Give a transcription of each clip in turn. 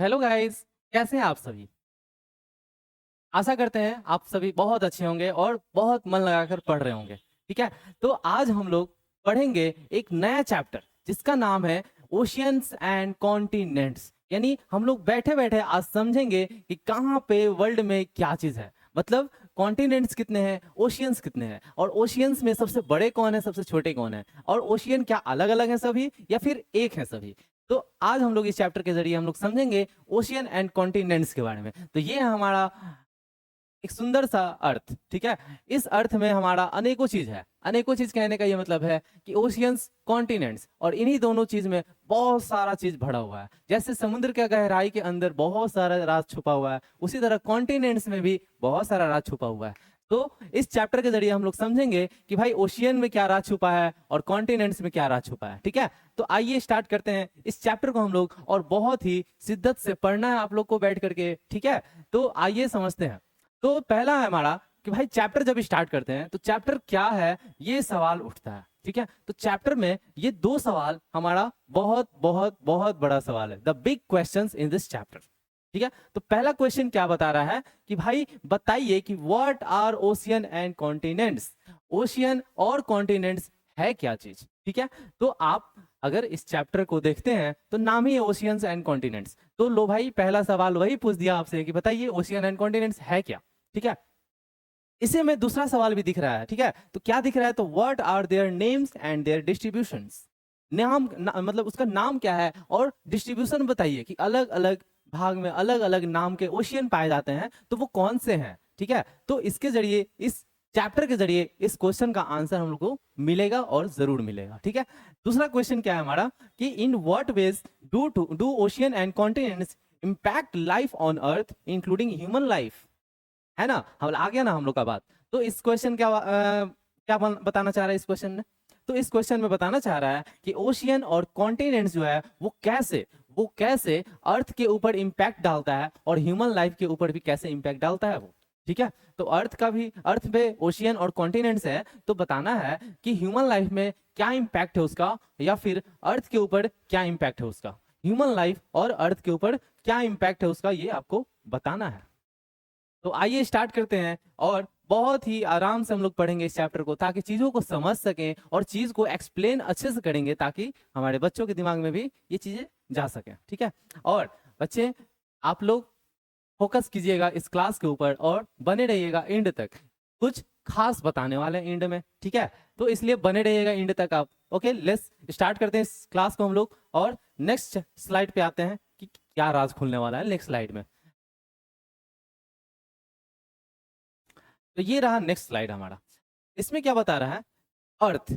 Hello guys, कैसे हैं आप सभी। आशा करते हैं आप सभी बहुत अच्छे होंगे और बहुत मन लगाकर पढ़ रहे होंगे। ठीक है। तो आज हम लोग पढ़ेंगे एक नया चैप्टर जिसका नाम है ओशियंस एंड कॉन्टिनेंट्स। यानी हम लोग बैठे बैठे आज समझेंगे कि कहाँ पे वर्ल्ड में क्या चीज है। मतलब कॉन्टिनेंट्स कितने हैं, ओशियंस कितने हैं, और ओशियंस में सबसे बड़े कौन है, सबसे छोटे कौन है, और ओशियन क्या अलग अलग हैं सभी या फिर एक है सभी। तो आज हम लोग इस चैप्टर के जरिए हम लोग समझेंगे ओशियन एंड कॉन्टिनेंट्स के बारे में। तो ये है हमारा एक सुंदर सा अर्थ। ठीक है। इस अर्थ में हमारा अनेकों चीज है। अनेकों चीज कहने का ये मतलब है कि ओशियंस, कॉन्टिनेंट्स, और इन्हीं दोनों चीज में बहुत सारा चीज भरा हुआ है। जैसे समुद्र के गहराई के अंदर बहुत सारा राज छुपा हुआ है, उसी तरह कॉन्टिनेंट्स में भी बहुत सारा राज छुपा हुआ है। तो इस चैप्टर के जरिए हम लोग समझेंगे कि भाई ओशियन में क्या राज छुपा है और कॉन्टिनेंट्स में क्या राज छुपा है। ठीक है। तो आइए स्टार्ट करते हैं इस चैप्टर को हम लोग, और बहुत ही शिद्दत से पढ़ना है आप लोग को बैठ करके। ठीक है। तो आइए समझते हैं। तो पहला है हमारा कि भाई चैप्टर जब स्टार्ट करते हैं तो चैप्टर क्या है, ये सवाल उठता है। ठीक है। तो चैप्टर में ये दो सवाल हमारा बहुत बहुत बहुत बड़ा सवाल है, the big questions in this chapter. ठीक है। तो पहला क्वेश्चन क्या बता रहा है कि भाई बताइए कि what are ocean and continents. Ocean और कॉन्टिनेंट्स है क्या चीज। ठीक है। तो आप अगर इस चैप्टर को देखते हैं तो नाम ही है ओशियंस एंड कॉन्टिनेंट्स। तो लो भाई, पहला सवाल वही पूछ दिया आपसे कि बताइए ओशियन एंड कॉन्टिनेंट्स है क्या। ठीक है। इसे में दूसरा सवाल भी दिख रहा है। ठीक है। तो क्या दिख रहा है, तो what are their names and their distributions. मतलब उसका नाम क्या है, और डिस्ट्रीब्यूशन बताइए कि अलग अलग भाग में अलग अलग नाम के ओशियन पाए जाते हैं, तो वो कौन से हैं। ठीक है। तो इसके जरिए, इस चैप्टर के जरिए इस क्वेश्चन का आंसर हम लोग को मिलेगा, और जरूर मिलेगा। ठीक है। दूसरा क्वेश्चन क्या है हमारा कि in what ways do ocean and continents impact life on earth including human life. है ना, हम आ गया ना हम लोग का बात। तो इस क्वेश्चन क्या बताना चाह रहा है इस क्वेश्चन में। तो इस क्वेश्चन में बताना चाह रहा है कि ओशियन और कॉन्टिनेंट्स जो है वो कैसे अर्थ के ऊपर इम्पैक्ट डालता है, और ह्यूमन लाइफ के ऊपर भी कैसे इम्पैक्ट डालता है वो। ठीक है। तो अर्थ का भी, अर्थ पे ओशियन और कॉन्टिनेंट्स है, तो बताना है कि ह्यूमन लाइफ में क्या इम्पैक्ट है उसका, या फिर अर्थ के ऊपर क्या इम्पैक्ट है उसका। ह्यूमन लाइफ और अर्थ के ऊपर क्या इम्पैक्ट है उसका, ये आपको बताना है। तो आइए स्टार्ट करते हैं, और बहुत ही आराम से हम लोग पढ़ेंगे इस चैप्टर को, ताकि चीजों को समझ सकें और चीज को एक्सप्लेन अच्छे से करेंगे, ताकि हमारे बच्चों के दिमाग में भी ये चीजें जा सकें। ठीक है। और बच्चे, आप लोग फोकस कीजिएगा इस क्लास के ऊपर और बने रहिएगा एंड तक। कुछ खास बताने वाले हैं एंड में। ठीक है। तो इसलिए बने रहिएगा एंड तक आप। ओके, लेट्स स्टार्ट करते हैं इस क्लास को हम लोग, और नेक्स्ट स्लाइड पे आते हैं कि क्या राज खुलने वाला है नेक्स्ट स्लाइड में। तो ये रहा नेक्स्ट स्लाइड हमारा। इसमें क्या बता रहा है, अर्थ।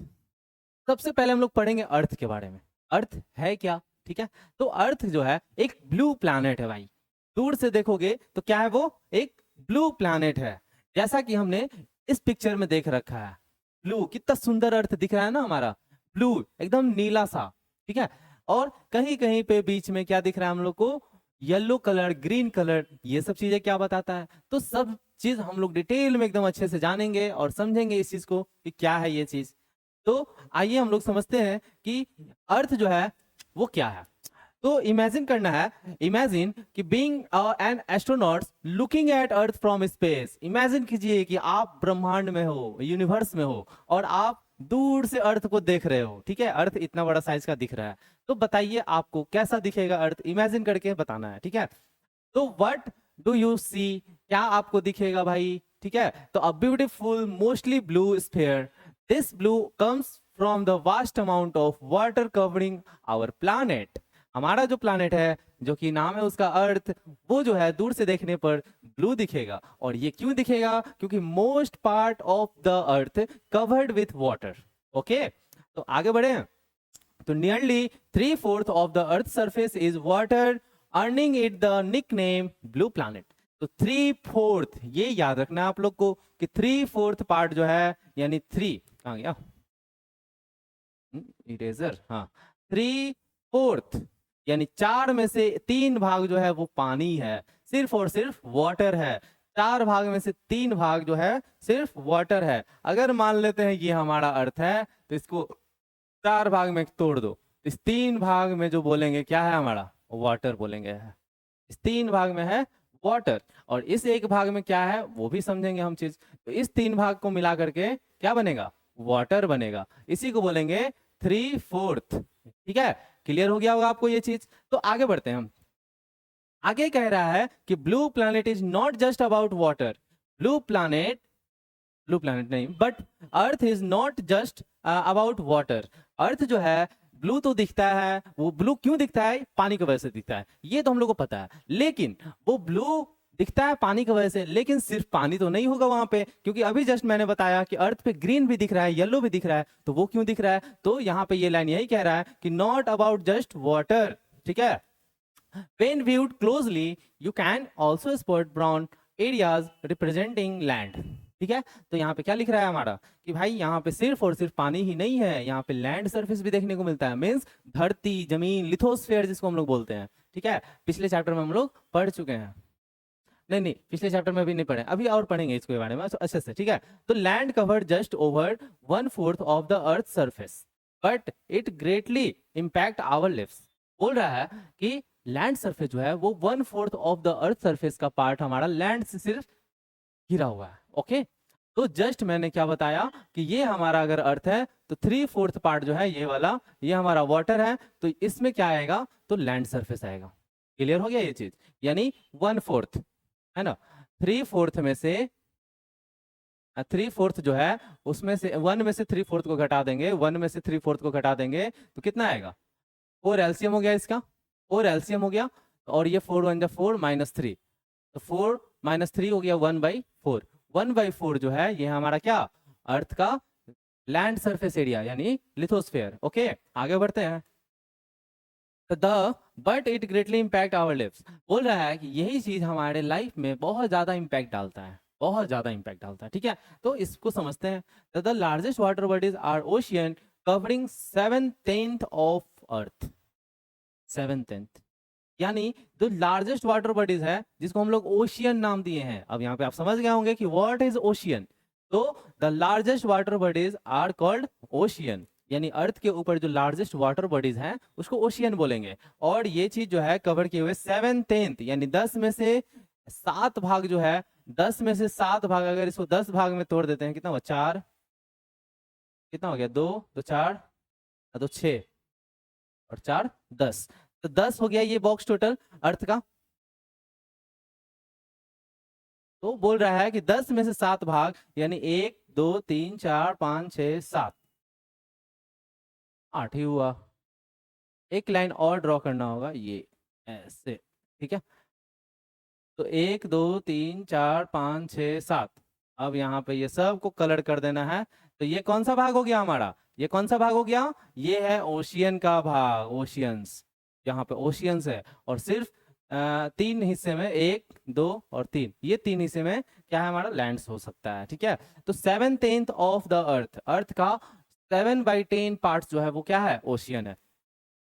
सबसे पहले हम लोग पढ़ेंगे अर्थ के बारे में। अर्थ है क्या। ठीक है। तो अर्थ जो है एक ब्लू प्लैनेट है भाई। दूर से देखोगे तो क्या है, वो एक ब्लू प्लैनेट है, जैसा कि हमने इस पिक्चर में देख रखा है। ब्लू, कितना सुंदर अर्थ दिख रहा है ना हमारा, ब्लू एकदम नीला सा। ठीक है। और कहीं कहीं पे बीच में क्या दिख रहा है हम लोग को, येलो कलर, ग्रीन कलर। ये सब चीजें क्या बताता है, तो सब चीज हम लोग डिटेल में एकदम अच्छे से जानेंगे और समझेंगे इस चीज को कि क्या है ये चीज। तो आइए हम लोग समझते हैं कि अर्थ जो है वो क्या है। तो इमेजिन करना है, इमेजिन कि being an astronaut looking at earth from space. Imagine कीजिए कि आप ब्रह्मांड में हो, यूनिवर्स में हो, और आप दूर से अर्थ को देख रहे हो। ठीक है। अर्थ इतना बड़ा साइज का दिख रहा है, तो बताइए आपको कैसा दिखेगा अर्थ, इमेजिन करके बताना है। ठीक है। तो व्हाट डू यू सी, क्या आपको दिखेगा भाई। ठीक है। तो a beautiful mostly blue sphere, this blue comes from the vast amount of water covering our planet. हमारा जो प्लैनेट है, जो कि नाम है उसका अर्थ, वो जो है दूर से देखने पर ब्लू दिखेगा। और ये क्यों दिखेगा, क्योंकि most part of the earth covered with water. Okay. तो आगे बढ़े। तो nearly 3/4 of the earth surface is water, earning it the nickname blue planet. तो 3/4, ये याद रखना है आप लोग को कि 3/4 पार्ट जो है, यानी थ्री, कहाँ गया इरेजर, हाँ, 3/4 यानी 4 में से 3 भाग जो है वो पानी है, सिर्फ और सिर्फ वाटर है। 4 भाग में से 3 भाग जो है सिर्फ वाटर है। अगर मान लेते हैं ये हमारा अर्थ है, तो इसको 4 भाग में तोड़ दो, इस 3 भाग में जो बोलेंगे क्या है हमारा, वाटर बोलेंगे। इस 3 भाग में है वाटर, और इस एक भाग में क्या है वो भी समझेंगे हम चीज। तो इस 3 भाग को मिला करके क्या बनेगा, वाटर बनेगा। इसी को बोलेंगे 3/4। ठीक है, क्लियर हो गया होगा आपको ये चीज। तो आगे बढ़ते हैं हम। आगे कह रहा है कि blue planet is not just about water. Blue planet, blue planet नहीं, but earth is not just about water. Earth जो है ब्लू तो दिखता है, वो ब्लू क्यों दिखता है, पानी की वजह से दिखता है, ये तो हम लोग को पता है। लेकिन वो ब्लू दिखता है पानी की वजह से, लेकिन सिर्फ पानी तो नहीं होगा वहां पे, क्योंकि अभी जस्ट मैंने बताया कि अर्थ पे ग्रीन भी दिख रहा है, येलो भी दिख रहा है, तो वो क्यों दिख रहा है, तो यहाँ पे ये लाइन यही कह रहा है कि नॉट अबाउट जस्ट वाटर। ठीक है, when viewed closely you can also spot brown areas representing land। ठीक है, तो यहाँ पे क्या लिख रहा है हमारा कि भाई यहाँ पे सिर्फ और सिर्फ पानी ही नहीं है, यहाँ पे लैंड सरफेस भी देखने को मिलता है, मींस धरती, जमीन, लिथोस्फीयर जिसको हम लोग बोलते हैं। ठीक है, पिछले चैप्टर में हम लोग पढ़ चुके हैं, नहीं नहीं पिछले चैप्टर में भी नहीं पढ़े, अभी और पढ़ेंगे इसके बारे में अच्छे से। ठीक है, तो land covered just over 1/4 of the earth surface but it greatly impact our lives. बोल रहा है कि लैंड सरफेस जो है वो 1/4 ऑफ द अर्थ सरफेस का पार्ट हमारा लैंड से सिर्फ घिरा हुआ है। ओके, तो जस्ट मैंने क्या बताया कि ये हमारा अगर अर्थ है तो 3/4 पार्ट जो है ये वाला, ये हमारा वाटर है, तो इसमें क्या आएगा, तो लैंड सरफेस आएगा। क्लियर हो गया ये चीज, यानी 1/4 है ना, 3/4 में से 3/4 जो है उसमें से 1 में से 3/4 को घटा देंगे, 1 में से 3/4 को घटा देंगे तो कितना आएगा, 4 एलसीएम हो गया इसका, 4 एलसीएम हो गया, और ये 4 1 4 -3, तो 4 -3 हो गया 1/4। 1/4 जो है ये हमारा क्या, अर्थ का लैंड सरफेस एरिया यानी लिथोस्फीयर। ओके, आगे बढ़ते हैं। But it greatly impact our lives. बोल रहा है कि यही चीज हमारे लाइफ में बहुत ज्यादा इम्पैक्ट डालता है, बहुत ज्यादा इम्पैक्ट डालता है। ठीक है, तो इसको समझते हैं। The largest water bodies are ocean covering 7/10 of earth. 7/10 यानी जो लार्जेस्ट वाटर बॉडीज है जिसको हम लोग ओशियन नाम दिए हैं। अब यहाँ पे आप समझ गए होंगे कि व्हाट इज ओशियन। तो the largest water bodies are called ocean, यानी अर्थ के ऊपर जो लार्जेस्ट वाटर बॉडीज हैं उसको ओशियन बोलेंगे। और ये चीज जो है कवर किए हुए 7/10 यानी 10 में से 7 भाग जो है, 10 में से 7 भाग, अगर इसको 10 भाग में तोड़ देते हैं कितना हुआ, 4, कितना हो गया, 2 2 4 2 6 और 4 10, तो 10 हो गया ये बॉक्स टोटल अर्थ का। तो बोल रहा है कि 10 में से 7 भाग यानी 1 2 3 4 5 6 7 8 ही हुआ। एक लाइन और ड्रॉ करना होगा ये ऐसे। ठीक है, तो 1 2 3 4 5 6 7, अब यहाँ पे ये सब को कलर कर देना है। तो ये कौन सा भाग हो गया हमारा, ये कौन सा भाग हो गया, ये है ओशियन का भाग, ओशियंस। यहाँ पे ओशियंस है, और सिर्फ 3 हिस्से में, 1 2 और 3, ये 3 हिस्से में क्या है हमारा, लैंड्स हो सकता है। ठीक है, तो 7/10 ऑफ द अर्थ, अर्थ का 7/10 पार्ट जो है वो क्या है, ओशियन है।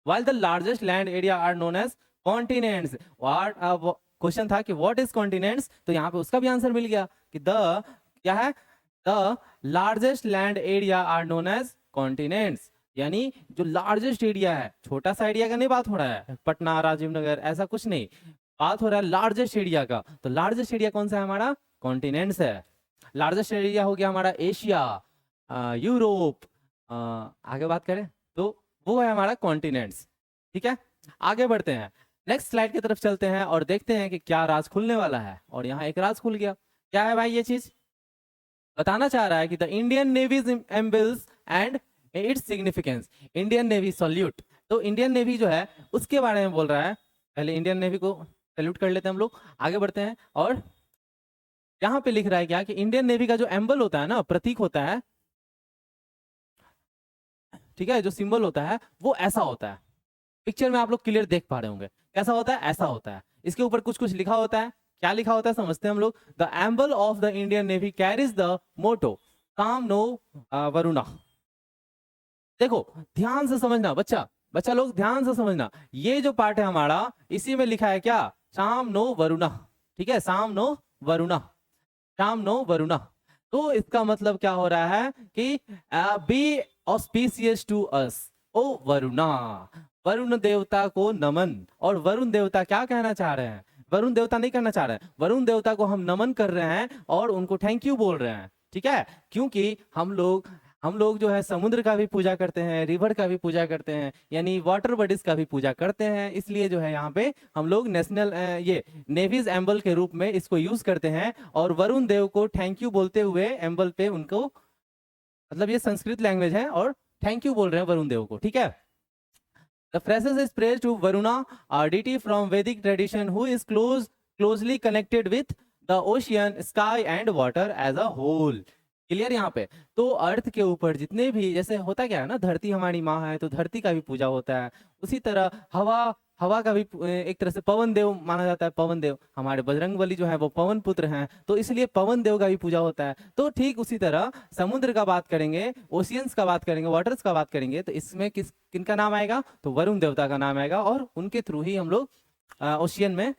while the largest land area are known as continents। Question था कि व्हाट इज कॉन्टिनेंट्स, तो यहाँ पे उसका भी आंसर मिल गया कि द क्या है, the largest land area are known as continents. यानी जो लार्जेस्ट एरिया है, छोटा सा एरिया का नहीं बात हो रहा है, पटना राजीव नगर ऐसा कुछ नहीं, बात हो रहा है लार्जेस्ट एरिया का। तो लार्जेस्ट एरिया कौन सा है हमारा, कॉन्टिनेंट्स है। लार्जेस्ट एरिया हो गया हमारा एशिया, यूरोप, आगे बात करें तो वो है हमारा कॉन्टिनेंट्स। ठीक है, आगे बढ़ते हैं, नेक्स्ट स्लाइड की तरफ चलते हैं और देखते हैं कि क्या राज खुलने वाला है। और यहाँ एक राज खुल गया, क्या है भाई, ये चीज बताना चाह रहा है कि the Indian navy emblems and its significance. Indian navy salute, तो इंडियन नेवी जो है उसके बारे में बोल रहा है। पहले इंडियन नेवी को सैल्यूट कर लेते हैं हम लोग, आगे बढ़ते हैं। और यहाँ पे लिख रहा है क्या कि इंडियन नेवी का जो एम्बल होता है ना, प्रतीक होता है, ठीक है, जो सिंबल होता है वो ऐसा होता है। पिक्चर में आप लोग क्लियर देख पा रहे होंगे कैसा होता है, ऐसा होता है। इसके ऊपर कुछ कुछ लिखा होता है, क्या लिखा होता है समझते हैं हम लोग। The emblem of the Indian navy carries the motto काम नो वरुणा। देखो ध्यान से समझना बच्चा, बच्चा लोग ध्यान से समझना, ये जो पार्ट है हमारा इसी में लिखा है क्या, शाम नो वरुणा। ठीक है, शाम नो वरुणा, शाम नो वरुणा। तो इसका मतलब क्या हो रहा है कि B auspicious to us, O Varuna, Varun देवता को नमन। और वरुण देवता क्या कहना चाह रहे हैं, वरुण देवता नहीं करना चाह रहे हैं, वरुण देवता को हम नमन कर रहे हैं और उनको थैंक यू बोल रहे हैं, ठीक है। क्योंकि हम लोग जो है समुद्र का भी पूजा करते हैं, रिवर का भी पूजा करते हैं, यानी वाटर बॉडीज का भी पूजा करते हैं। इसलिए जो है यहाँ पे हम लोग नेशनल ये नेवीज एम्बल के रूप में इसको यूज करते हैं और वरुण देव को थैंक यू बोलते हुए एम्बल पे उनको, मतलब ये संस्कृत लैंग्वेज है और थैंक यू बोल रहे हैं वरुण देव को, ठीक है। The phrases is praise to Varuna, a deity from Vedic tradition who is closely connected with the ocean, sky and water as a whole. Clear यहाँ पे। तो अर्थ के ऊपर जितने भी, जैसे होता क्या है ना, धरती हमारी माँ है तो धरती का भी पूजा होता है, उसी तरह हवा का भी एक तरह से पवन देव माना जाता है। पवन देव हमारे बजरंगबली जो है वो पवन पुत्र हैं, तो इसलिए पवन देव का भी पूजा होता है। तो ठीक उसी तरह समुद्र का बात करेंगे, ओशियंस का बात करेंगे, वाटर्स का बात करेंगे, तो इसमें किनका नाम आएगा, तो वरुण देवता का नाम आएगा और उनके थ्रू ही हम लोग ओशियन में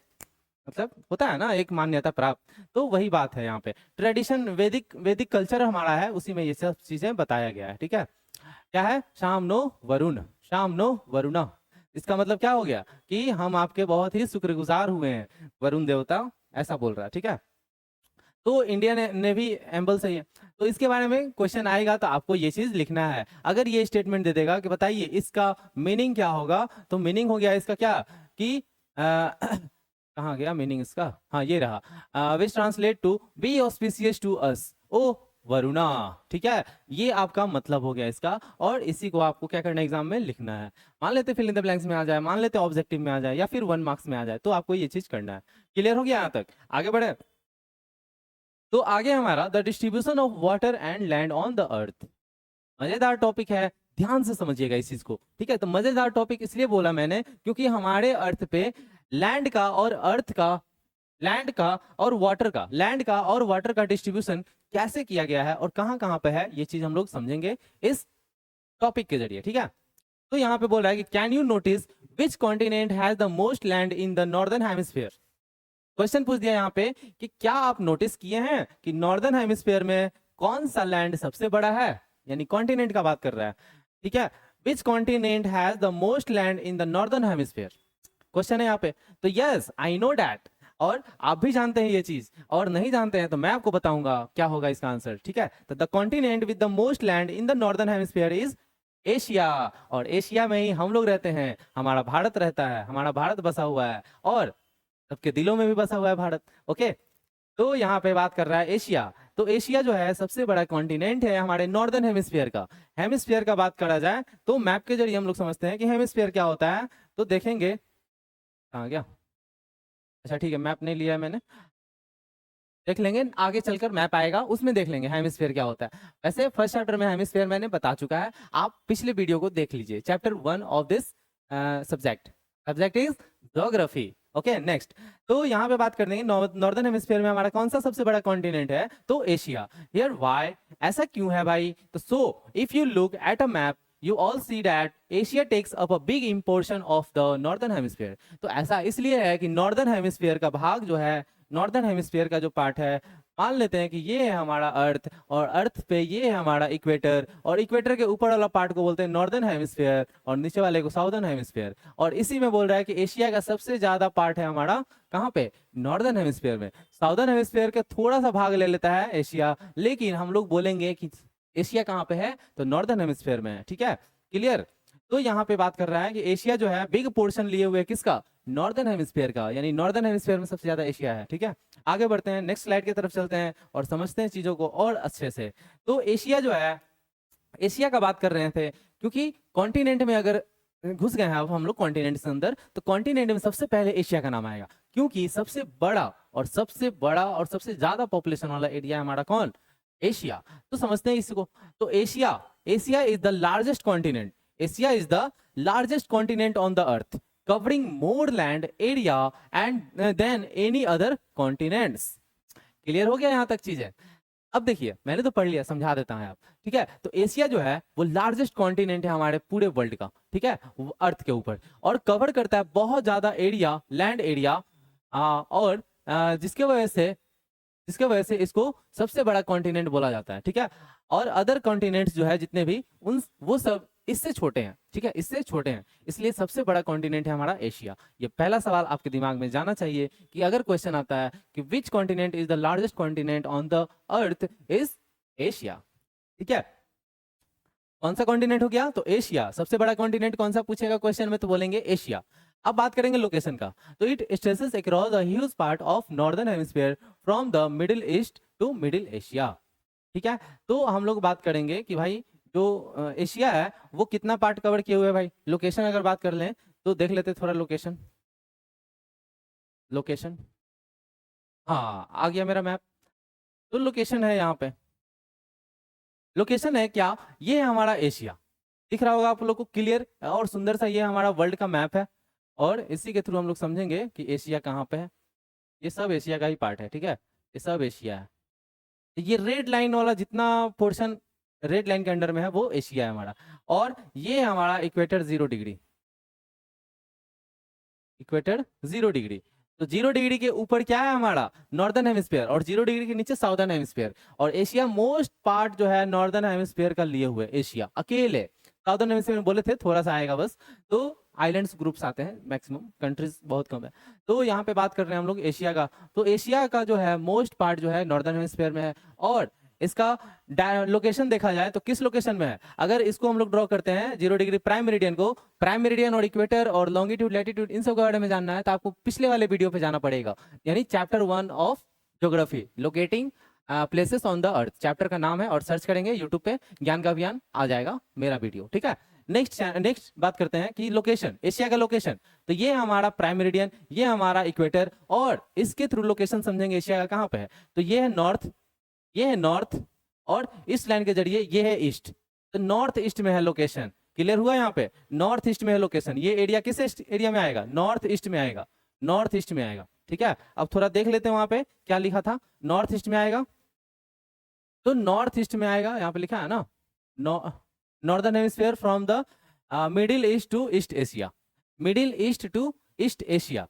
मतलब होता है ना एक मान्यता प्राप्त। तो वही बात है यहाँ पे, ट्रेडिशन वैदिक कल्चर हमारा है, उसी में ये सब चीजें बताया गया है, ठीक है। क्या है, शाम नो वरुण, शाम नो वरुणा। इसका मतलब क्या हो गया कि हम आपके बहुत ही शुक्रगुजार हुए हैं, वरुण देवता ऐसा बोल रहा है, ठीक है। तो इंडियन नेवी एम्बल सही है। तो इसके बारे में क्वेश्चन आएगा तो आपको ये चीज लिखना है। अगर ये स्टेटमेंट दे देगा कि बताइए इसका मीनिंग क्या होगा, तो मीनिंग हो गया इसका क्या कि कहाँ गया मीनिंग इसका, हाँ ये रहा, which translate to be auspicious to us O Varuna, ठीक है। ये आपका मतलब हो गया इसका, और इसी को आपको क्या करना है, एग्जाम में लिखना है। मान लेते फिल इन द ब्लैंक्स में आ जाए, मान लेते ऑब्जेक्टिव में आ जाए, या फिर 1 मार्क्स में आ जाए, तो आपको ये चीज करना है। क्लियर हो गया यहाँ तक, आगे बढ़े। तो आगे हमारा the distribution of water and land on the अर्थ, मजेदार टॉपिक है, ध्यान से समझिएगा इस चीज को, ठीक है। तो मजेदार टॉपिक इसलिए बोला मैंने क्योंकि हमारे अर्थ पे लैंड का और अर्थ का, लैंड का और वाटर का डिस्ट्रीब्यूशन कैसे किया गया है और कहां कहां पे है, ये चीज हम लोग समझेंगे इस टॉपिक के जरिए, ठीक है। तो यहाँ पे बोल रहा है कि can you notice which continent has the most land in the northern hemisphere. Question पूछ दिया यहाँ पे कि क्या आप नोटिस किए हैं कि नॉर्दर्न हेमिस्फीयर में कौन सा लैंड सबसे बड़ा है, यानी कॉन्टिनेंट का बात कर रहा है, ठीक है। Which continent has the most land in the northern hemisphere, question है यहाँ पे। तो यस आई नो दैट, और आप भी जानते हैं ये चीज, और नहीं जानते हैं तो मैं आपको बताऊंगा क्या होगा इसका आंसर, ठीक है। तो the continent with the most land in the northern hemisphere is Asia, और एशिया में ही हम लोग रहते हैं, हमारा भारत रहता है, हमारा भारत बसा हुआ है, और सबके दिलों में भी बसा हुआ है भारत, ओके। तो यहाँ पे बात कर रहा है एशिया, तो एशिया जो है सबसे बड़ा कॉन्टिनेंट है हमारे नॉर्दर्न हेमिस्फीयर का। हेमिस्फीयर का बात करा जाए तो मैप के जरिए हम लोग समझते हैं कि हेमिस्फीयर क्या होता है। तो देखेंगे कहाँ गया, अच्छा ठीक है, मैप नहीं लिया है मैंने, देख लेंगे आगे चलकर मैप आएगा उसमें देख लेंगे हेमिस्फीयर क्या होता है। वैसे फर्स्ट चैप्टर में हेमिस्फीयर मैंने बता चुका है, आप पिछले वीडियो को देख लीजिए, chapter 1 of this subject is geography, okay. Next, तो यहाँ पे बात कर देंगे नॉर्दर्न हेमिस्फीयर में हमारा कौन सा सबसे बड़ा कॉन्टिनेंट है, तो एशिया। हियर व्हाई, ऐसा क्यों है भाई, तो so if you look at a map you all see that Asia takes up a big portion of the northern hemisphere। तो ऐसा इसलिए है कि नॉर्दर्न हेमिस्फीयर का भाग जो है, नॉर्दर्न हेमिस्फीयर का जो पार्ट है, मान लेते हैं कि ये है हमारा अर्थ, और अर्थ पे ये है हमारा इक्वेटर, और इक्वेटर के ऊपर वाला पार्ट को बोलते हैं नॉर्दर्न हेमिस्फीयर, और नीचे वाले को साउदर्न हेमिस्फीयर। और इसी में बोल रहा है कि एशिया का सबसे ज्यादा पार्ट है हमारा कहाँ पे, नॉर्दर्न हेमिस्फीयर में। साउदर्न हेमिस्फीयर का थोड़ा सा भाग ले लेता है एशिया, लेकिन हम लोग बोलेंगे कि एशिया कहाँ पे है, तो नॉर्दर्न हेमिस्फीयर में है, ठीक है। क्लियर। तो यहाँ पे बात कर रहा है कि एशिया जो है बिग पोर्शन लिए हुए किसका, नॉर्दर्न हेमिस्फीयर का, यानी नॉर्दर्न हेमिस्फीयर में सबसे ज्यादा एशिया है, ठीक है। आगे बढ़ते हैं, नेक्स्ट स्लाइड की तरफ चलते हैं और समझते हैं चीजों को और अच्छे से। तो एशिया जो है, एशिया का बात कर रहे थे क्योंकि कॉन्टिनेंट में अगर घुस गए हैं अब हम लोग कॉन्टिनेंट के अंदर, तो कॉन्टिनेंट में सबसे पहले एशिया का नाम आएगा, क्योंकि सबसे बड़ा और सबसे ज्यादा पॉपुलेशन वाला एरिया है हमारा कौन, एशिया। तो समझते हैं इसको। तो Asia is the largest continent, Asia is the largest continent on the earth, covering more land area and then any other continents. Clear हो गया यहाँ तक चीजें। अब देखिए, मैंने तो पढ़ लिया, समझा देता हूं आप, ठीक है। तो एशिया जो है वो लार्जेस्ट कॉन्टिनेंट है हमारे पूरे वर्ल्ड का, ठीक है, अर्थ के ऊपर, और कवर करता है बहुत ज्यादा एरिया, लैंड एरिया, और जिसके वजह से इसको सबसे बड़ा कॉन्टिनेंट बोला जाता है, ठीक है। और अदर कॉन्टिनेंट्स जो है जितने भी, वो सब इससे छोटे हैं, ठीक है, इससे छोटे हैं, इसलिए सबसे बड़ा कॉन्टिनेंट है हमारा एशिया। ये पहला सवाल आपके दिमाग में जाना चाहिए कि अगर क्वेश्चन आता है कि which continent is the largest continent on the earth, is Asia. ठीक है, कौन सा कॉन्टिनेंट हो गया? तो एशिया। सबसे बड़ा कॉन्टिनेंट कौन सा पूछेगा क्वेश्चन में? तो बोलेंगे एशिया। अब बात करेंगे लोकेशन का, तो it stretches across a huge part of northern hemisphere from the middle east to Middle Asia. ठीक है, तो हम लोग बात करेंगे कि भाई जो एशिया है वो कितना पार्ट कवर किए हुए है भाई। लोकेशन अगर बात कर लें तो देख लेते थोड़ा लोकेशन। लोकेशन, हाँ आ गया मेरा मैप। तो लोकेशन है यहाँ पे, लोकेशन है क्या? ये है हमारा एशिया। दिख रहा होगा आप लोग को क्लियर और सुंदर सा, ये हमारा वर्ल्ड का मैप है। और इसी के थ्रू हम लोग समझेंगे कि एशिया कहाँ पे है। ये सब एशिया का ही पार्ट है, ठीक है, ये सब एशिया है। ये रेड लाइन वाला जितना पोर्शन रेड लाइन के अंडर में है वो एशिया है हमारा। और ये हमारा इक्वेटर 0 डिग्री, इक्वेटर 0 डिग्री। तो 0 डिग्री के ऊपर क्या है हमारा? नॉर्दर्न हेमिस्फीयर, और 0 डिग्री के नीचे साउदर्न हेमिस्फीयर। और एशिया मोस्ट पार्ट जो है नॉर्दर्न हेमिस्फीयर का लिए हुए एशिया अकेले। साउदर्न हेमिस्फीयर में बोले थे थोड़ा सा आएगा बस, तो आइलैंड्स ग्रुप्स आते हैं, मैक्सिमम कंट्रीज बहुत कम है। तो यहाँ पे बात कर रहे हैं हम लोग एशिया का। तो एशिया का जो है मोस्ट पार्ट जो है नॉर्दर्न हेमिस्फीयर में है। और इसका लोकेशन देखा जाए तो किस लोकेशन में है? अगर इसको हम लोग ड्रॉ करते हैं 0 डिग्री प्राइम मेरिडियन को, प्राइम मेरिडियन और इक्वेटर और लॉन्गिट्यूड लैटिट्यूड इन सब के बारे में जानना है तो आपको पिछले वाले वीडियो पे जाना पड़ेगा, यानी chapter 1 of geography, locating places on the earth, chapter का नाम है। और सर्च करेंगे यूट्यूब पे ज्ञान का अभियान, आ जाएगा मेरा वीडियो। ठीक है, नेक्स्ट बात करते हैं कि लोकेशन, एशिया का लोकेशन। तो ये हमारा प्राइम मेरिडियन, ये हमारा इक्वेटर, और इसके थ्रू लोकेशन समझेंगे एशिया का कहाँ पे है। तो ये है नॉर्थ, ये है नॉर्थ, और इस लाइन के जरिए ये है ईस्ट। तो नॉर्थ ईस्ट में है लोकेशन। क्लियर हुआ? यहाँ पे नॉर्थ ईस्ट में है लोकेशन। ये एरिया किस एरिया में आएगा? नॉर्थ ईस्ट में आएगा, नॉर्थ ईस्ट में आएगा। ठीक है, अब थोड़ा देख लेते हैं वहां पे क्या लिखा था। नॉर्थ ईस्ट में आएगा, तो नॉर्थ ईस्ट में आएगा, यहाँ पे लिखा है ना, northern hemisphere from the middle east to east Asia, middle east to east Asia.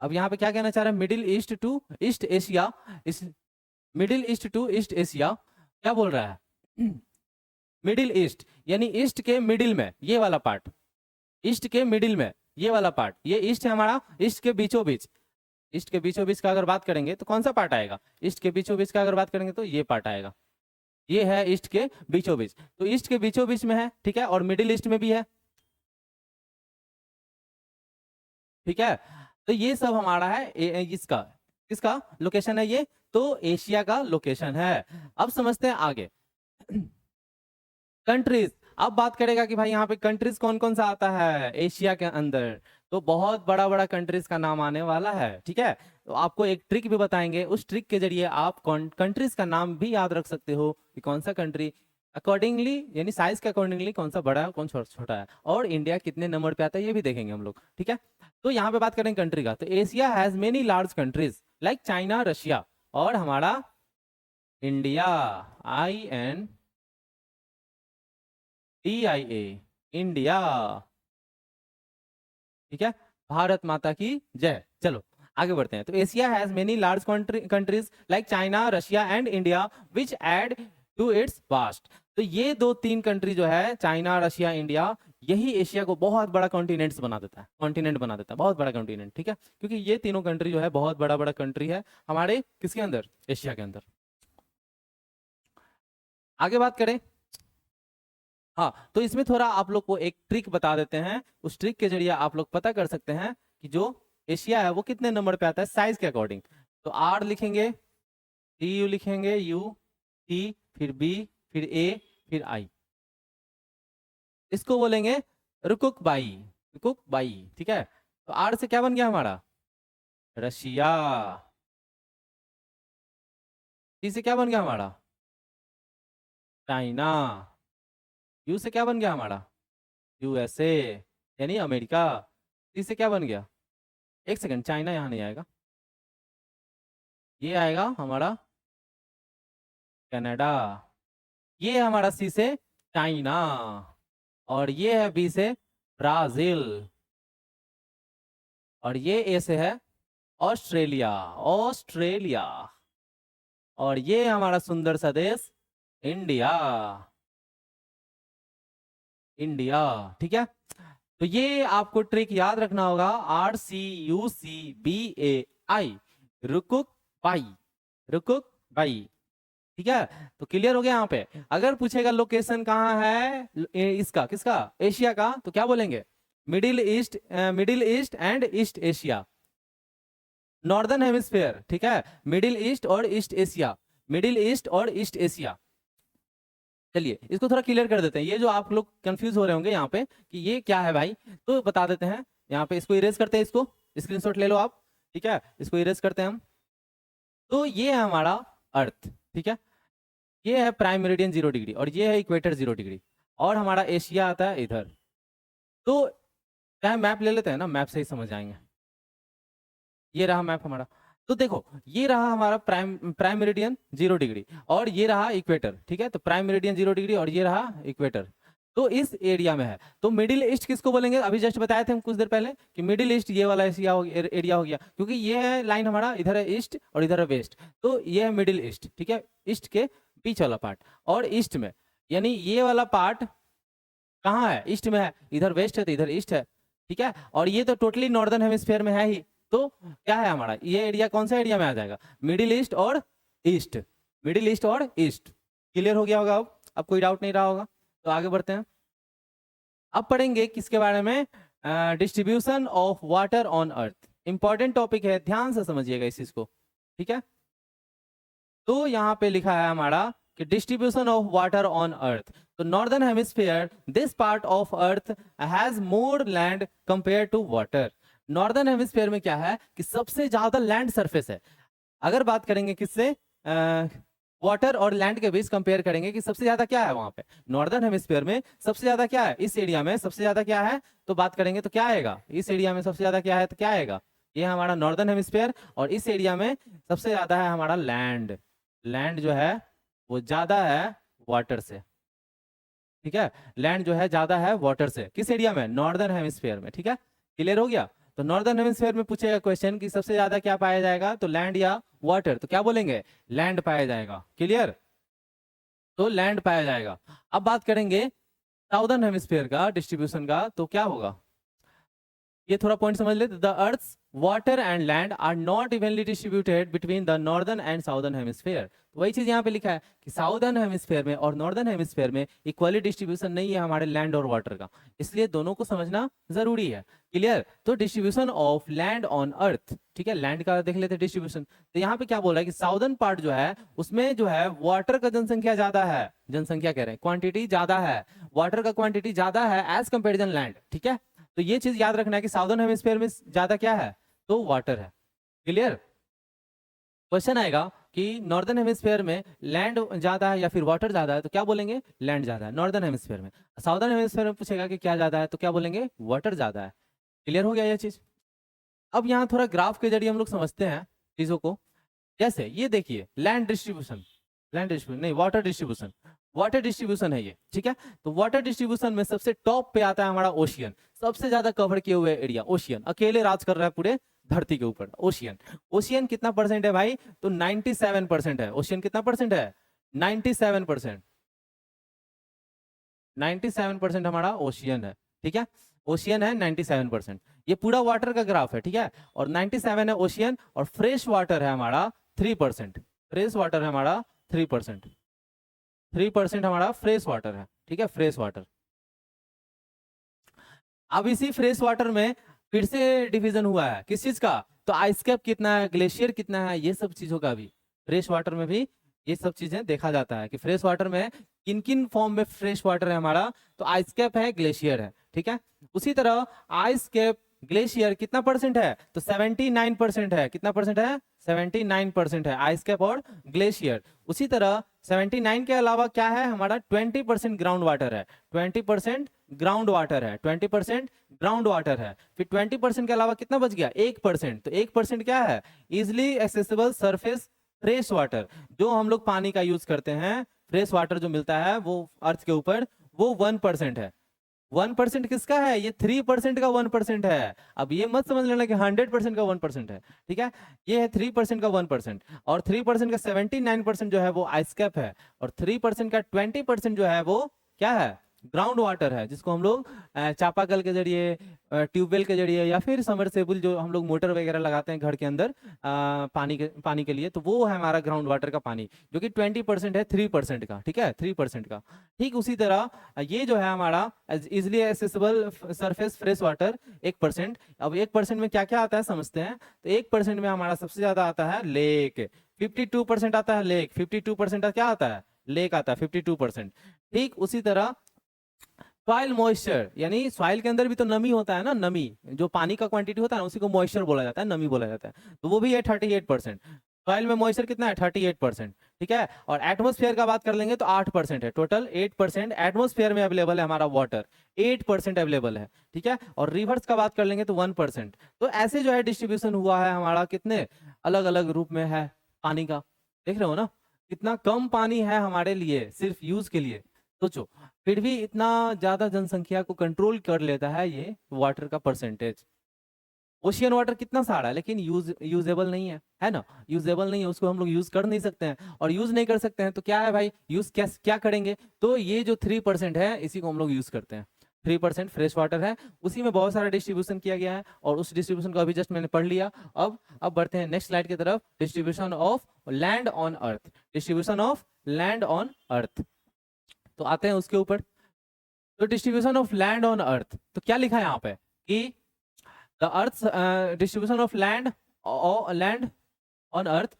अब यहाँ पे क्या कहना चाह रहे हैं? Middle east to east Asia, इस middle east to east Asia क्या बोल रहा है? मिडिल ईस्ट यानी ईस्ट के मिडिल में ये वाला पार्ट, ईस्ट के मिडिल में ये वाला पार्ट, ये ईस्ट है हमारा, ईस्ट के बीचों बीच, ईस्ट के बीचों बीच का अगर बात करेंगे तो कौन सा पार्ट आएगा? ईस्ट के बीचों बीच का अगर बात करेंगे तो ये पार्ट आएगा, ये है ईस्ट के बीचों बीच। तो ईस्ट के बीचों बीच में है, ठीक है, और मिडिल ईस्ट में भी है। ठीक है, तो ये सब हमारा है इसका, किसका लोकेशन है ये? तो एशिया का लोकेशन है। अब समझते हैं आगे कंट्रीज। अब बात करेगा कि भाई यहाँ पे कंट्रीज कौन कौन सा आता है एशिया के अंदर। तो बहुत बड़ा बड़ा कंट्रीज का नाम आने वाला है। ठीक है, तो आपको एक ट्रिक भी बताएंगे, उस ट्रिक के जरिए आप कंट्रीज का नाम भी याद रख सकते हो कि कौन सा कंट्री अकॉर्डिंगली, यानी साइज के अकॉर्डिंगली कौन सा बड़ा है कौन छोटा है, और इंडिया कितने नंबर पे आता है ये भी देखेंगे हम लोग। ठीक है, तो यहाँ पे बात करेंगे कंट्री का, तो Asia has many large countries like China, Russia, और हमारा इंडिया, INDIA, इंडिया। ठीक है, भारत माता की जय। चलो आगे बढ़ते हैं। तो Asia has many large countries like China, Russia and India which add to its vast. तो ये 2-3 कंट्री जो है, चाइना, रशिया, इंडिया, यही एशिया को बहुत बड़ा कॉन्टिनेंट बना देता है, कॉन्टिनेंट बना देता है, बहुत बड़ा कॉन्टिनेंट। ठीक है, क्योंकि ये तीनों कंट्री जो है बहुत बड़ा बड़ा कंट्री है हमारे किसके अंदर? एशिया के अंदर। आगे बात करें, हाँ, तो इसमें थोड़ा आप लोग को एक ट्रिक बता देते हैं, उस ट्रिक के जरिए आप लोग पता कर सकते हैं कि जो एशिया है वो कितने नंबर पे आता है साइज के अकॉर्डिंग। तो आर लिखेंगे, टी यू लिखेंगे, यू टी, फिर बी, फिर ए, फिर आई, इसको बोलेंगे रुकुक बाई, रुकुक बाई। ठीक है, तो आर से क्या बन गया हमारा? रशिया। टी से क्या बन गया हमारा? चाइना। यू से क्या बन गया हमारा? USA, यानी अमेरिका। टी से क्या बन गया? एक सेकंड, चाइना यहाँ नहीं आएगा, ये आएगा हमारा कनाडा। ये है हमारा सी से चाइना, और ये है बी से ब्राजील, और ये ए से है ऑस्ट्रेलिया, ऑस्ट्रेलिया, और ये हमारा सुंदर सा देश इंडिया। इंडिया। ठीक है, तो ये आपको ट्रिक याद रखना होगा, RCUCBAI, रुकुक बाई, रुकुक बाई। ठीक है, तो क्लियर हो गया। यहाँ पे अगर पूछेगा लोकेशन कहाँ है इसका, किसका, एशिया का, तो क्या बोलेंगे, middle east, middle east and east Asia, northern hemisphere. ठीक है, मिडिल ईस्ट और ईस्ट एशिया, मिडिल ईस्ट और ईस्ट एशिया। चलिए इसको थोड़ा क्लियर कर देते हैं, ये जो आप लोग कंफ्यूज हो रहे होंगे यहाँ पे कि ये क्या है भाई, तो बता देते हैं। यहाँ पे इसको इरेज करते हैं, इसको स्क्रीनशॉट ले लो आप। ठीक है, इसको इरेज करते हैं हम। तो ये है हमारा अर्थ। ठीक है, ये है प्राइम मेरिडियन 0 डिग्री और ये है इक्वेटर 0 डिग्री, और हमारा एशिया आता है इधर। तो क्या मैप ले लेते हैं ना, मैप से ही समझ जाएंगे। ये रहा मैप हमारा। तो देखो ये रहा हमारा प्राइम मेरिडियन 0 डिग्री और ये रहा इक्वेटर। ठीक है, तो प्राइम मेरिडियन 0 डिग्री और ये रहा इक्वेटर, तो इस एरिया में है। तो मिडिल ईस्ट किसको बोलेंगे, अभी जस्ट बताए थे हम कुछ देर पहले कि मिडिल ईस्ट ये वाला एशिया एरिया हो गया, क्योंकि ये है लाइन हमारा, इधर है ईस्ट और इधर है वेस्ट, तो ये है मिडिल ईस्ट। ठीक है, ईस्ट के बीच वाला पार्ट, और ईस्ट में यानी ये वाला पार्ट कहाँ है, ईस्ट में है, इधर वेस्ट है तो इधर ईस्ट है। ठीक है, और ये तो टोटली नॉर्दर्न हेमिस्फीयर में है ही, तो क्या है हमारा ये एरिया, कौन सा एरिया में आ जाएगा, मिडिल ईस्ट और ईस्ट, मिडिल ईस्ट और ईस्ट। क्लियर हो गया होगा अब कोई डाउट नहीं रहा होगा। तो आगे बढ़ते हैं, अब पढ़ेंगे किसके बारे में, distribution of water on earth. Important topic है, ध्यान से समझिएगा इस चीज को। ठीक है, तो यहाँ पे लिखा है हमारा कि distribution of water on earth, तो northern hemisphere this part of earth has more land compare to water. Northern hemisphere में क्या है कि सबसे ज्यादा लैंड सरफेस है। अगर बात करेंगे किससे, वाटर और लैंड के बीच कंपेयर करेंगे कि सबसे ज्यादा क्या है वहां पे, नॉर्दर्न हेमिस्फीयर में सबसे ज्यादा क्या है, इस एरिया में सबसे ज्यादा क्या है, तो बात करेंगे तो क्या आएगा, इस एरिया में सबसे ज्यादा क्या है तो क्या आएगा, ये हमारा नॉर्दर्न हेमिस्फीयर, और इस एरिया में सबसे ज्यादा है हमारा लैंड। लैंड जो है वो ज्यादा है वाटर से। ठीक है, लैंड जो है ज्यादा है वाटर से, किस एरिया में, नॉर्दर्न हेमिस्फीयर में। ठीक है, क्लियर हो गया। तो नॉर्दर्न हेमिस्फीयर में पूछेगा क्वेश्चन कि सबसे ज्यादा क्या पाया जाएगा, तो लैंड या वाटर, तो क्या बोलेंगे, लैंड पाया जाएगा। क्लियर, तो लैंड पाया जाएगा। अब बात करेंगे साउदर्न हेमिस्फीयर का डिस्ट्रीब्यूशन का, तो क्या होगा, ये थोड़ा पॉइंट समझ लेते। The earth water and land are not evenly distributed between the northern and southern hemisphere. तो वही चीज यहाँ पे लिखा है कि साउदर्न हेमिस्फीयर में और नॉर्दर्न हेमिस्फीयर में इक्वली डिस्ट्रीब्यूशन नहीं है हमारे लैंड और वाटर का, इसलिए दोनों को समझना जरूरी है। क्लियर, तो distribution of land on earth. ठीक है, लैंड का देख लेते हैं डिस्ट्रीब्यूशन, तो यहाँ पे क्या बोल रहा है कि साउदर्न पार्ट जो है उसमें जो है वाटर का जनसंख्या ज्यादा है, जनसंख्या कह रहे हैं क्वांटिटी ज्यादा है, वाटर का क्वांटिटी ज्यादा है एज कंपेरिजन लैंड। ठीक है, तो ये चीज याद रखना है कि साउदर्न हेमिस्फीयर में ज्यादा क्या है, तो वाटर है। क्लियर, क्वेश्चन आएगा कि नॉर्दर्न हेमिस्फीयर में लैंड ज्यादा है या फिर वाटर ज्यादा है, तो क्या बोलेंगे, लैंड ज्यादा है नॉर्दर्न हेमिस्फीयर में। साउदर्न हेमिस्फीयर में पूछेगा कि क्या ज्यादा है, तो क्या बोलेंगे, वाटर ज्यादा है। क्लियर हो गया ये चीज। अब यहाँ थोड़ा ग्राफ के जरिए हम लोग समझते हैं चीजों को। जैसे ये देखिए लैंड डिस्ट्रीब्यूशन, लैंड डिस्ट्रीब्यूशन नहीं, वाटर डिस्ट्रीब्यूशन, वाटर डिस्ट्रीब्यूशन है ये। ठीक है, तो वाटर डिस्ट्रीब्यूशन में सबसे टॉप पे आता है हमारा ओशियन, सबसे ज्यादा कवर किए हुए एरिया, ओशियन अकेले राज कर रहा है पूरे धरती के ऊपर। ओशियन, ओशियन कितना परसेंट है भाई, तो 97% है। ओशियन कितना परसेंट है, 97%, 97% हमारा ओशियन है। ठीक है, ओशियन है 97%, ये पूरा वाटर का ग्राफ है। ठीक है, और 97 है ओशियन, और फ्रेश वाटर है हमारा 3%, फ्रेश वाटर है हमारा 3%, 3% हमारा फ्रेश वाटर है। ठीक है, फ्रेश वाटर। अब इसी फ्रेश वाटर में फिर से डिवीजन हुआ है, किस चीज का, तो आइस कैप कितना है, ग्लेशियर कितना है, ये सब चीजों का भी फ्रेश वाटर में भी ये सब चीजें देखा जाता है कि फ्रेश वाटर में किन किन फॉर्म में फ्रेश वाटर है हमारा, तो आइस कैप है, ग्लेशियर है। ठीक है, उसी तरह आइस कैप ग्लेशियर कितना परसेंट है, तो 79% है। कितना परसेंट है, 79% है आइस कैप और ग्लेशियर। उसी तरह 79 के अलावा क्या है हमारा, 20% ग्राउंड वाटर है, 20% ग्राउंड वाटर है, 20% ग्राउंड वाटर है। फिर 20% के अलावा कितना बच गया, 1%, तो 1% क्या है, easily accessible surface fresh water, जो हम लोग पानी का यूज करते हैं, फ्रेश वाटर जो मिलता है वो अर्थ के ऊपर, वो 1% है। 1% किसका है, ये 3% का 1% है। अब ये मत समझ लेना कि 100% का 1% है। ठीक है, ये है 3% का 1%, और 3% का 79% जो है वो आइस कैप है, और 3% का 20% जो है वो क्या है, ग्राउंड वाटर है, जिसको हम लोग चापाकल के जरिए, ट्यूबवेल के जरिए, या फिर समरसेबल जो हम लोग मोटर वगैरह लगाते हैं घर के अंदर पानी के लिए, तो वो है हमारा ग्राउंड वाटर का पानी, जो कि 20% है 3% का, ठीक है, 3% का। ठीक उसी तरह ये जो है हमारा easily accessible surface fresh water 1%। अब 1% में क्या क्या आता है समझते हैं। तो 1% में हमारा सबसे ज्यादा आता है लेक, 52% आता है लेक, 52% क्या आता है, लेक आता है 52%। ठीक उसी तरह सॉइल मॉइस्चर, यानी सॉइल के अंदर भी तो नमी होता है ना, नमी जो पानी का क्वांटिटी होता है ना, उसी को मॉइस्चर बोला जाता है, नमी बोला जाता है, तो वो भी है 38%। सॉइल में मॉइस्चर कितना है, 38%, ठीक है। और एटमोस्फेयर का बात कर लेंगे तो 8% है, टोटल 8% एटमोस्फेयर में अवेलेबल है हमारा वाटर, 8% अवेलेबल है, ठीक है। और रिवर्स का बात कर लेंगे तो 1%। तो ऐसे जो है डिस्ट्रीब्यूशन हुआ है हमारा, कितने अलग अलग रूप में है पानी का, देख रहे हो ना, कितना कम पानी है हमारे लिए सिर्फ यूज के लिए। सोचो, फिर भी इतना ज्यादा जनसंख्या को कंट्रोल कर लेता है ये वाटर का परसेंटेज। ओशियन वाटर कितना सारा है, लेकिन यूजेबल नहीं है ना, यूजेबल नहीं है, उसको हम लोग यूज कर नहीं सकते हैं, और यूज नहीं कर सकते हैं तो क्या है भाई, यूज क्या करेंगे, तो ये जो 3% है इसी को हम लोग यूज करते हैं। 3% फ्रेश वाटर है, उसी में बहुत सारा डिस्ट्रीब्यूशन किया गया है, और उस डिस्ट्रीब्यूशन को अभी जस्ट मैंने पढ़ लिया। अब बढ़ते हैं नेक्स्ट स्लाइड की तरफ, distribution of land on earth, distribution of land on earth. तो आते हैं उसके ऊपर। तो distribution of land on earth, तो क्या लिखा है यहाँ पे कि the earth distribution of land on earth,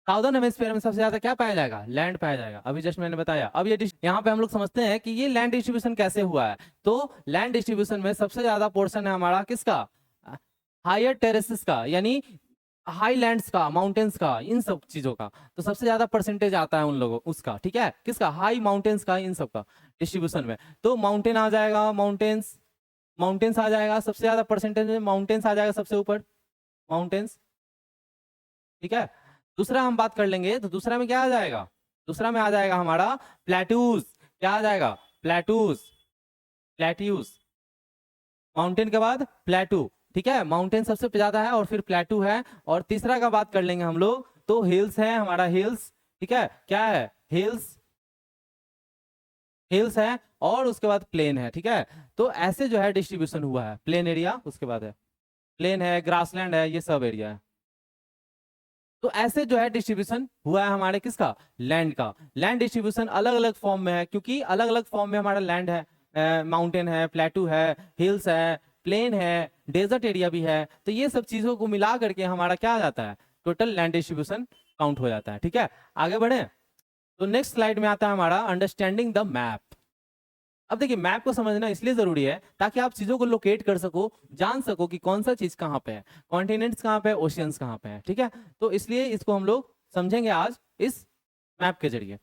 southern hemisphere में सबसे ज्यादा क्या पाया जाएगा, लैंड पाया जाएगा, अभी जस्ट मैंने बताया। अब ये यहाँ पे हम लोग समझते हैं कि ये लैंड डिस्ट्रीब्यूशन कैसे हुआ है। तो लैंड डिस्ट्रीब्यूशन में सबसे ज्यादा पोर्शन है हमारा किसका, हायर टेरेसेस का, यानी हाईलैंड्स का, माउंटेन्स का, इन सब चीजों का। तो सबसे ज्यादा परसेंटेज आता है उन लोगों उसका, ठीक है, किसका, हाई माउंटेन्स का, इन सब का डिस्ट्रीब्यूशन में। तो माउंटेन आ जाएगा, माउंटेन्स आ जाएगा, सबसे ज्यादा परसेंटेज में माउंटेन्स आ जाएगा सबसे ऊपर, माउंटेन्स, ठीक है। दूसरा हम बात कर लेंगे तो दूसरा में क्या आ जाएगा, दूसरा में आ जाएगा हमारा प्लेट्यूज, क्या आ जाएगा, प्लेट्यूज, प्लेट्यूज, माउंटेन के बाद प्लेटू, ठीक है, माउंटेन सबसे ज्यादा है और फिर प्लेटू है। और तीसरा का बात कर लेंगे हम लोग तो हिल्स है हमारा, हिल्स, ठीक है, क्या है, हिल्स, हिल्स है, और उसके बाद प्लेन है, ठीक है। तो ऐसे जो है डिस्ट्रीब्यूशन हुआ है, प्लेन एरिया, उसके बाद है प्लेन है, ग्रासलैंड है, ये सब एरिया है। तो ऐसे जो है डिस्ट्रीब्यूशन हुआ है हमारे किसका, लैंड का। लैंड डिस्ट्रीब्यूशन अलग अलग फॉर्म में है, क्योंकि अलग अलग फॉर्म में हमारा लैंड है, माउंटेन है, प्लेटू है, हिल्स है, प्लेन है, डेजर्ट एरिया भी है। तो ये सब चीजों को मिला करके हमारा क्या आ जाता है, टोटल लैंड डिस्ट्रीब्यूशन काउंट हो जाता है, ठीक है। आगे बढ़े तो नेक्स्ट स्लाइड में आता है हमारा अंडरस्टैंडिंग द मैप। अब देखिए, मैप को समझना इसलिए जरूरी है ताकि आप चीजों को लोकेट कर सको, जान सको कि कौन सा चीज कहाँ पे है, कॉन्टिनेंट्स कहाँ पे है, ओशियंस कहाँ पे है, ठीक है। तो इसलिए इसको हम लोग समझेंगे आज इस मैप के जरिए।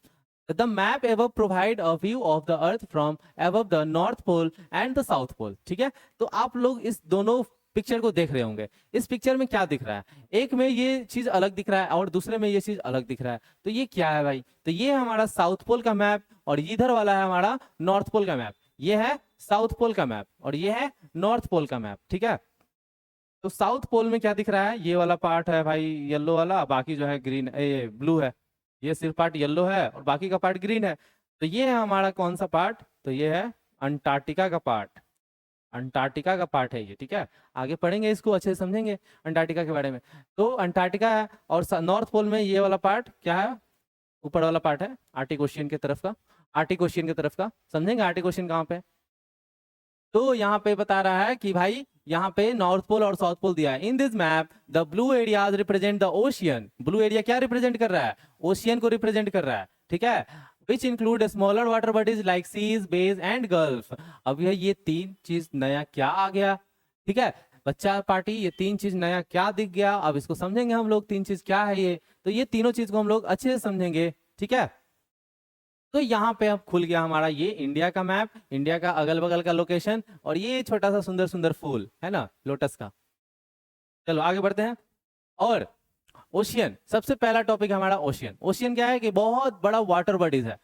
The map above provide a view of the earth from above the north pole and the south pole, ठीक है। तो आप लोग इस दोनों पिक्चर को देख रहे होंगे। इस पिक्चर में क्या दिख रहा है, एक में ये चीज अलग दिख रहा है और दूसरे में ये चीज अलग दिख रहा है। तो ये क्या है भाई, तो ये है हमारा साउथ पोल का मैप, और इधर वाला है हमारा नॉर्थ पोल का मैप। ये है साउथ पोल का मैप और ये है नॉर्थ पोल का मैप, ठीक है। तो साउथ पोल में क्या दिख रहा है, ये वाला पार्ट है भाई येलो वाला, बाकी जो है ग्रीन, ये ब्लू है, ये सिर्फ पार्ट येलो है और बाकी का पार्ट ग्रीन है। तो ये है हमारा कौन सा पार्ट, तो ये है अंटार्कटिका का पार्ट, अंटार्कटिका का पार्ट है ये, ठीक है। आगे पढ़ेंगे इसको, अच्छे से समझेंगे अंटार्कटिका के बारे में। तो अंटार्कटिका है, और नॉर्थ पोल में ये वाला पार्ट क्या है, ऊपर वाला पार्ट है आर्टिक ओशियन की तरफ का, आर्टिक ओशियन की तरफ का। समझेंगे आर्टिक ओशियन कहाँ पे। तो यहाँ पे बता रहा है कि भाई यहाँ पे नॉर्थ पोल और साउथ पोल दिया है। In this map the blue areas represent the ocean, blue area क्या रिप्रेजेंट कर रहा है, ओशियन को रिप्रेजेंट कर रहा है, ठीक है। Which include smaller water bodies like seas, bays and gulf. अब ये तीन चीज नया क्या आ गया, ठीक है बच्चा पार्टी, ये तीन चीज नया क्या दिख गया, अब इसको समझेंगे हम लोग तीन चीज क्या है ये। तो ये तीनों चीज को हम लोग अच्छे से समझेंगे, ठीक है। तो यहाँ पे अब खुल गया हमारा ये इंडिया का मैप, इंडिया का अगल बगल का लोकेशन, और ये छोटा सा सुंदर सुंदर फूल है ना लोटस का। चलो आगे बढ़ते हैं। और ओशियन, सबसे पहला टॉपिक हमारा ओशियन। ओशियन क्या है कि बहुत बड़ा वाटर बॉडीज है,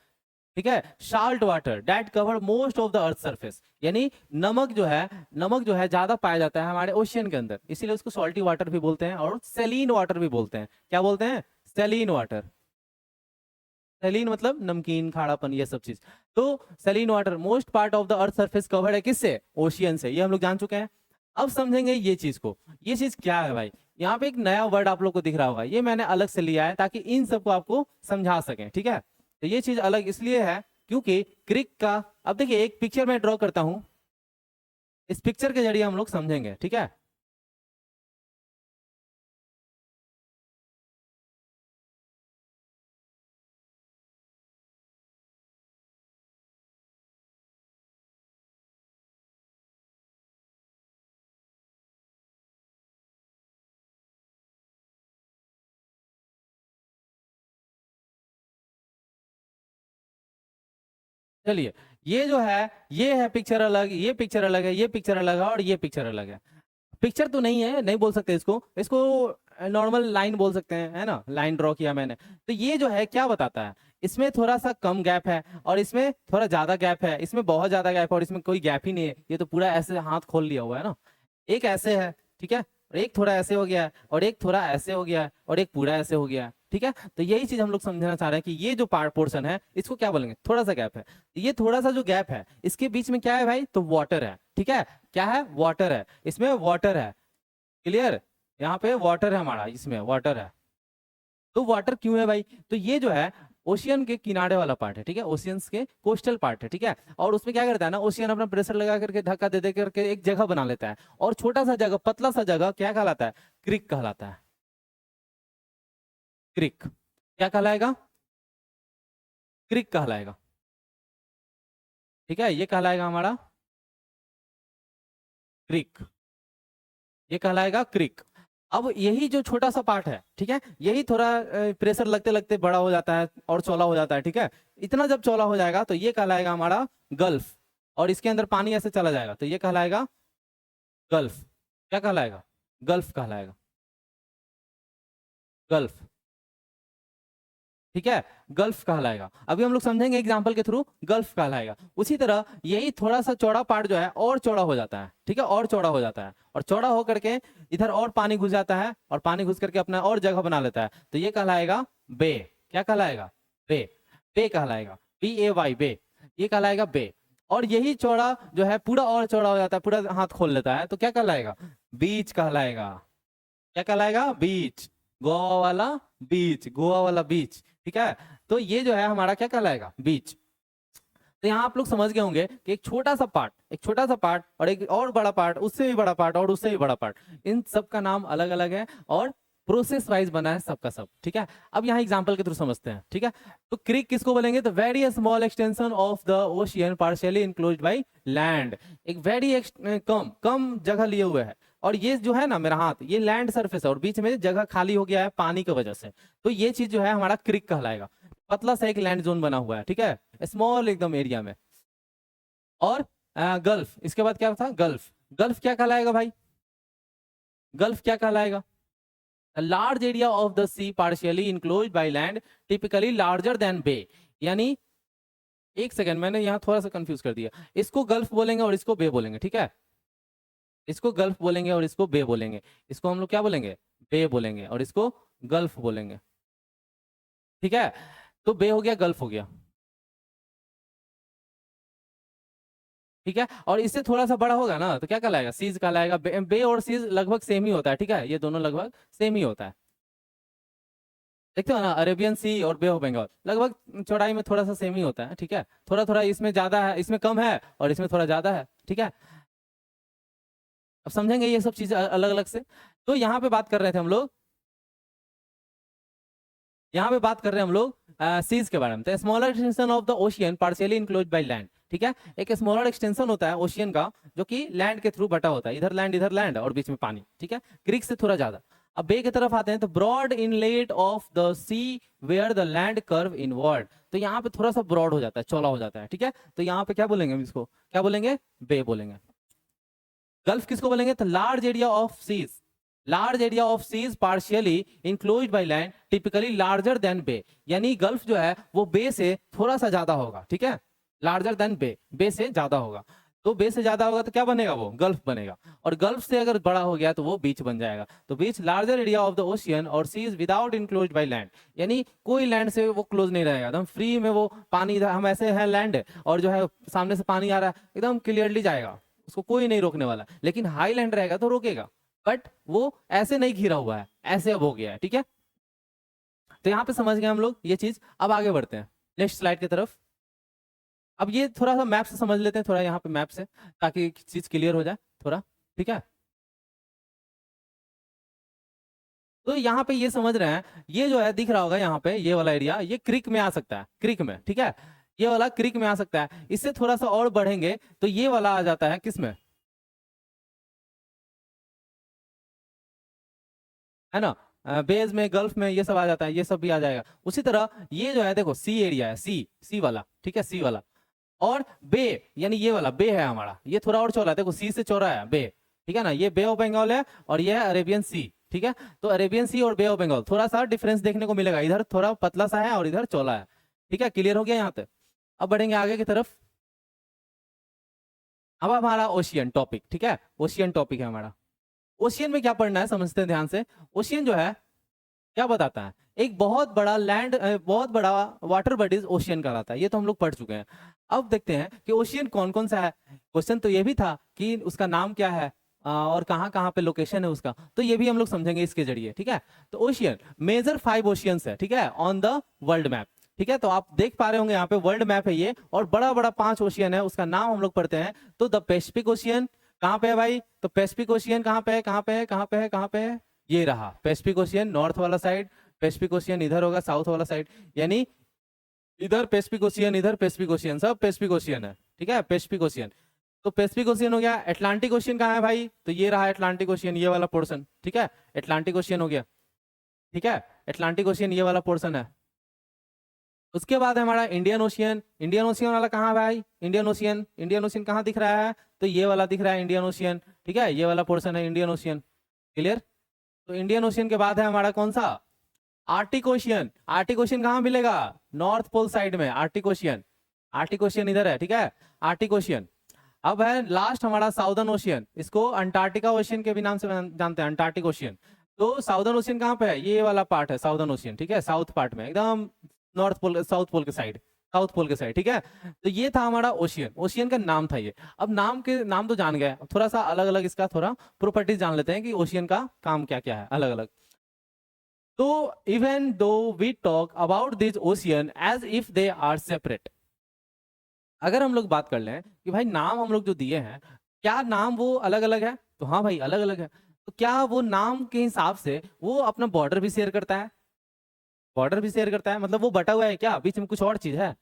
ठीक है, salt water that cover most of the earth surface, यानी नमक जो है ज्यादा पाया जाता है हमारे ओशियन के अंदर, इसीलिए उसको सॉल्टी वाटर भी बोलते हैं और सेलीन वाटर भी बोलते हैं। क्या बोलते हैं, सेलीन वाटर, सैलीन मतलब नमकीन, खारापन, ये सब चीज। तो saline water most part of the earth surface covered है किससे? ओशियन से, ये हम लोग जान चुके हैं। अब समझेंगे ये चीज को, ये चीज क्या है भाई। यहाँ पे एक नया वर्ड आप लोग को दिख रहा होगा, ये मैंने अलग से लिया है ताकि इन सबको आपको समझा सकें, ठीक है। तो ये चीज अलग इसलिए है क्योंकि क्रिक का, अब देखिए एक पिक्चर मैं ड्रॉ करता हूं, इस पिक्चर के जरिए हम लोग समझेंगे, ठीक है। चलिए, ये जो है, ये है पिक्चर अलग, ये पिक्चर अलग है, ये पिक्चर अलग है, और ये पिक्चर अलग है। पिक्चर तो नहीं है, नहीं बोल सकते इसको, इसको नॉर्मल लाइन बोल सकते हैं, है ना, लाइन ड्रॉ किया मैंने। तो ये जो है क्या बताता है, इसमें थोड़ा सा कम गैप है और इसमें थोड़ा ज्यादा गैप है, इसमें बहुत ज्यादा गैप है और इसमें कोई गैप ही नहीं है। ये तो पूरा ऐसे हाथ खोल लिया हुआ है ना, एक ऐसे है, ठीक है, और एक थोड़ा ऐसे हो गया है, और एक थोड़ा ऐसे हो गया है, और एक पूरा ऐसे हो गया है, ठीक है। तो यही चीज हम लोग समझना चाह रहे हैं कि ये जो पार्ट पोर्शन है इसको क्या बोलेंगे, थोड़ा सा गैप है। ये थोड़ा सा जो गैप है इसके बीच में क्या है भाई, तो वाटर है, ठीक है। क्या है, वाटर है, इसमें वाटर है, क्लियर। यहाँ पे वाटर है हमारा, इसमें वाटर है। तो वाटर क्यों है भाई, तो ये जो है ओशियन के किनारे वाला पार्ट है, ठीक है, ओशियंस के कोस्टल पार्ट है, ठीक है। और उसमें क्या करता है ना, ओशियन अपना प्रेशर लगा करके, धक्का दे दे करके एक जगह बना लेता है, और छोटा सा जगह, पतला सा जगह क्या कहलाता है, क्रिक कहलाता है। क्रिक क्या कहलाएगा, क्रिक कहलाएगा, ठीक है, ये कहलाएगा हमारा क्रिक, ये कहलाएगा क्रिक। अब यही जो छोटा सा पार्ट है, ठीक है, यही थोड़ा प्रेशर लगते लगते बड़ा हो जाता है और चौड़ा हो जाता है, ठीक है। इतना जब चौड़ा हो जाएगा तो ये कहलाएगा हमारा गल्फ, और इसके अंदर पानी ऐसे चला जाएगा तो ये कहलाएगा गल्फ। क्या कहलाएगा, गल्फ कहलाएगा, गल्फ, ठीक है, गल्फ कहलाएगा। अभी हम लोग समझेंगे एग्जांपल के थ्रू, गल्फ कहलाएगा। उसी तरह यही थोड़ा सा चौड़ा पार्ट जो है और चौड़ा हो जाता है, ठीक है, और चौड़ा हो जाता है, और चौड़ा होकर के इधर और पानी घुस जाता है, और पानी घुस करके अपना और जगह बना लेता है, तो ये कहलाएगा बे। क्या कहलाएगा, बे, बे कहलाएगा, BAY, बे, ये कहलाएगा बे। और यही चौड़ा जो है पूरा और चौड़ा हो जाता है, पूरा हाथ खोल लेता है, तो क्या कहलाएगा, बीच कहलाएगा। क्या कहलाएगा, बीच, गोवा वाला बीच, गोवा वाला बीच, ठीक है। तो ये जो है हमारा क्या कहलाएगा, बीच। तो यहाँ आप लोग समझ गए होंगे कि एक छोटा सा पार्ट, एक छोटा सा पार्ट, और एक और बड़ा पार्ट, उससे भी बड़ा पार्ट, और उससे भी बड़ा पार्ट, इन सब का नाम अलग अलग है और प्रोसेस वाइज बना है सबका सब, ठीक है। अब यहाँ एग्जांपल के थ्रू समझते हैं, ठीक है। तो क्रिक किसको बोलेंगे, तो very small extension of the ocean partially enclosed by land, एक वेरी कम कम जगह लिए हुए है। और ये जो है ना मेरा हाथ, ये लैंड सरफेस है और बीच में जगह खाली हो गया है पानी की वजह से, तो ये चीज जो है हमारा क्रिक कहलाएगा। पतला सा एक लैंड जोन बना हुआ है, ठीक है, स्मॉल एकदम एरिया में। और गल्फ, इसके बाद क्या था, गल्फ, गल्फ क्या कहलाएगा भाई, गल्फ क्या कहलाएगा, large area of the sea partially enclosed by land typically larger than bay. यानी एक सेकंड, मैंने यहाँ थोड़ा सा कंफ्यूज कर दिया, इसको गल्फ बोलेंगे और इसको बे बोलेंगे, ठीक है, इसको गल्फ बोलेंगे और इसको बे बोलेंगे, इसको हम लोग क्या बोलेंगे, बे बोलेंगे, और इसको गल्फ बोलेंगे, ठीक है। तो बे हो गया, गल्फ हो गया, ठीक है। और इससे थोड़ा सा बड़ा होगा ना तो क्या कहलाएगा, सीज कहलाएगा। बे और सीज लगभग सेम ही होता है, ठीक है, ये दोनों लगभग सेम ही होता है। देखते हो ना, अरेबियन सी और बे ऑफ बंगाल लगभग चौड़ाई में थोड़ा सा सेम ही होता है, ठीक है। थोड़ा थोड़ा इसमें ज्यादा है, इसमें कम है, और इसमें थोड़ा ज्यादा है, ठीक है। अब समझेंगे ये सब चीजें अलग अलग से। तो यहाँ पे बात कर रहे थे हम लोग, यहाँ पे बात कर रहे हैं हम लोग सीज के बारे में। Smaller extension of the ocean partially enclosed by land, ठीक है, एक स्मॉलर एक्सटेंशन होता है ओशियन का जो कि लैंड के थ्रू बटा होता है, इधर लैंड और बीच में पानी, ठीक है, क्रिक से थोड़ा ज्यादा। अब बे की तरफ आते हैं तो broad inlet of the sea where the land curve inward, तो यहाँ पे थोड़ा सा ब्रॉड हो जाता है, चौड़ा हो जाता है, ठीक है। तो यहाँ पे क्या बोलेंगे हम इसको, क्या बोलेंगे, बे बोलेंगे। गल्फ किसको बोलेंगे, तो large area of seas, large area of seas partially enclosed by land typically larger than bay, यानी गल्फ जो है वो बे से थोड़ा सा ज्यादा होगा, ठीक है, लार्जर देन बे, बे से ज्यादा होगा। तो बे से ज्यादा होगा तो क्या बनेगा, वो गल्फ बनेगा, और गल्फ से अगर बड़ा हो गया तो वो बीच बन जाएगा। तो बीच larger area of the ocean और sea is without enclose by land, यानी कोई लैंड से वो क्लोज नहीं रहेगा, एकदम फ्री में वो पानी, हम ऐसे है लैंड और जो है सामने से पानी आ रहा है एकदम क्लियरली जाएगा, उसको कोई नहीं रोकने वाला। लेकिन हाई लैंड रहेगा तो रोकेगा, बट वो ऐसे नहीं घिरा हुआ है, ऐसे अब हो गया है, ठीक है। तो यहाँ पे समझ गए हम लोग ये चीज। अब आगे बढ़ते हैं नेक्स्ट स्लाइड की तरफ। अब ये थोड़ा सा मैप से समझ लेते हैं, थोड़ा यहाँ पे मैप से, ताकि चीज क्लियर हो जाए थोड़ा, ठीक है। तो यहाँ पे ये समझ रहे हैं, ये जो है दिख रहा होगा यहाँ पे, ये वाला एरिया, ये क्रिक में आ सकता है, क्रिक में, ठीक है। ये वाला क्रिक में आ सकता है। इससे थोड़ा सा और बढ़ेंगे तो ये वाला आ जाता है किसमें, है ना, बेज में, गल्फ में, ये सब आ जाता है, ये सब भी आ जाएगा। उसी तरह ये जो है देखो सी एरिया है, सी सी वाला, ठीक है, सी वाला। और बे, यानी ये वाला बे है हमारा, ये थोड़ा और चौड़ा है, देखो सी से चौड़ा है बे, ठीक है ना, ये बे ऑफ बंगाल है और ये है अरेबियन सी, ठीक है। तो अरेबियन सी और बे ऑफ बंगाल थोड़ा सा डिफरेंस देखने को मिलेगा, इधर थोड़ा पतला सा है और इधर चौड़ा है, ठीक है। क्लियर हो गया यहाँ पे। अब बढ़ेंगे आगे की तरफ। अब हमारा ओशियन टॉपिक, ठीक है, ओशियन टॉपिक है हमारा। ओशियन में क्या पढ़ना है समझते हैं ध्यान से। ओशियन जो है क्या बताता है, एक बहुत बड़ा लैंड, बहुत बड़ा वाटर बॉडीज ओशियन कहलाता है, ये तो हम लोग पढ़ चुके हैं। अब देखते हैं कि ओशियन कौन कौन सा है। क्वेश्चन तो ये भी था कि उसका नाम क्या है, और कहाँ कहाँ पे लोकेशन है उसका, तो ये भी हम लोग समझेंगे इसके जरिए, ठीक है। तो ओशियन मेजर 5 ओशियंस है, ठीक है, ऑन द वर्ल्ड मैप, ठीक है। तो आप देख पा रहे होंगे यहाँ पे वर्ल्ड मैप है ये, और बड़ा बड़ा 5 ओशियन है, उसका नाम हम लोग पढ़ते हैं। तो द पैसिफिक ओशियन कहाँ पे है भाई, तो पैसिफिक ओशियन कहाँ पे है, कहाँ पे है, कहाँ पे है, कहाँ पे है, ये रहा पैसिफिक ओशियन, नॉर्थ वाला साइड। पैसिफिक ओशियन इधर होगा, साउथ वाला साइड, यानी इधर पैसिफिक ओशियन, इधर पैसिफिक ओशियन, सब पैसिफिक ओशियन है, ठीक है, पैसिफिक ओशियन। तो पैसिफिक ओशियन हो गया। अटलांटिक ओशियन कहाँ है भाई, तो ये रहा अटलांटिक ओशियन, ये वाला पोर्शन, ठीक है, अटलांटिक ओशियन हो गया, ठीक है। अटलांटिक ओशियन ये वाला पोर्शन है। उसके बाद है हमारा इंडियन ओशियन। इंडियन ओशियन वाला कहाँ है भाई, इंडियन ओशियन, इंडियन ओशियन कहाँ दिख रहा है, तो ये वाला दिख रहा है इंडियन ओशियन, ठीक है, ये वाला पोर्शन है इंडियन ओशियन। क्लियर। तो इंडियन ओशियन के बाद है हमारा कौन सा, आर्टिक ओशियन। आर्टिक ओशियन कहाँ मिलेगा, नॉर्थ पोल साइड में आर्टिक ओशियन, आर्टिक ओशियन इधर है, ठीक है, आर्टिक ओशियन। अब है लास्ट हमारा साउदर्न ओशियन, इसको अंटार्कटिका ओशियन के भी नाम से जानते हैं, अंटार्कटिक ओशियन। तो साउदर्न ओशियन कहाँ पे है, ये वाला पार्ट है साउदर्न ओशियन, ठीक है, साउथ पार्ट में एकदम, नॉर्थ पोल, साउथ पोल के साइड, साउथ पोल के साइड, ठीक है। तो ये था हमारा ओशियन, ओशियन का नाम था ये। अब नाम के नाम तो जान गए, अब थोड़ा सा अलग अलग इसका थोड़ा प्रॉपर्टीज जान लेते हैं कि ओशियन का काम क्या क्या है अलग अलग। तो even though we talk about this ocean as if they are separate, अगर हम लोग बात कर लें कि भाई नाम हम लोग जो दिए हैं, क्या नाम वो अलग अलग है, तो हाँ भाई अलग अलग है। तो क्या वो नाम के हिसाब से वो अपना बॉर्डर भी शेयर करता है, बॉर्डर भी शेयर करता है, मतलब वो बटा हुआ है क्या, बीच में कुछ और चीज है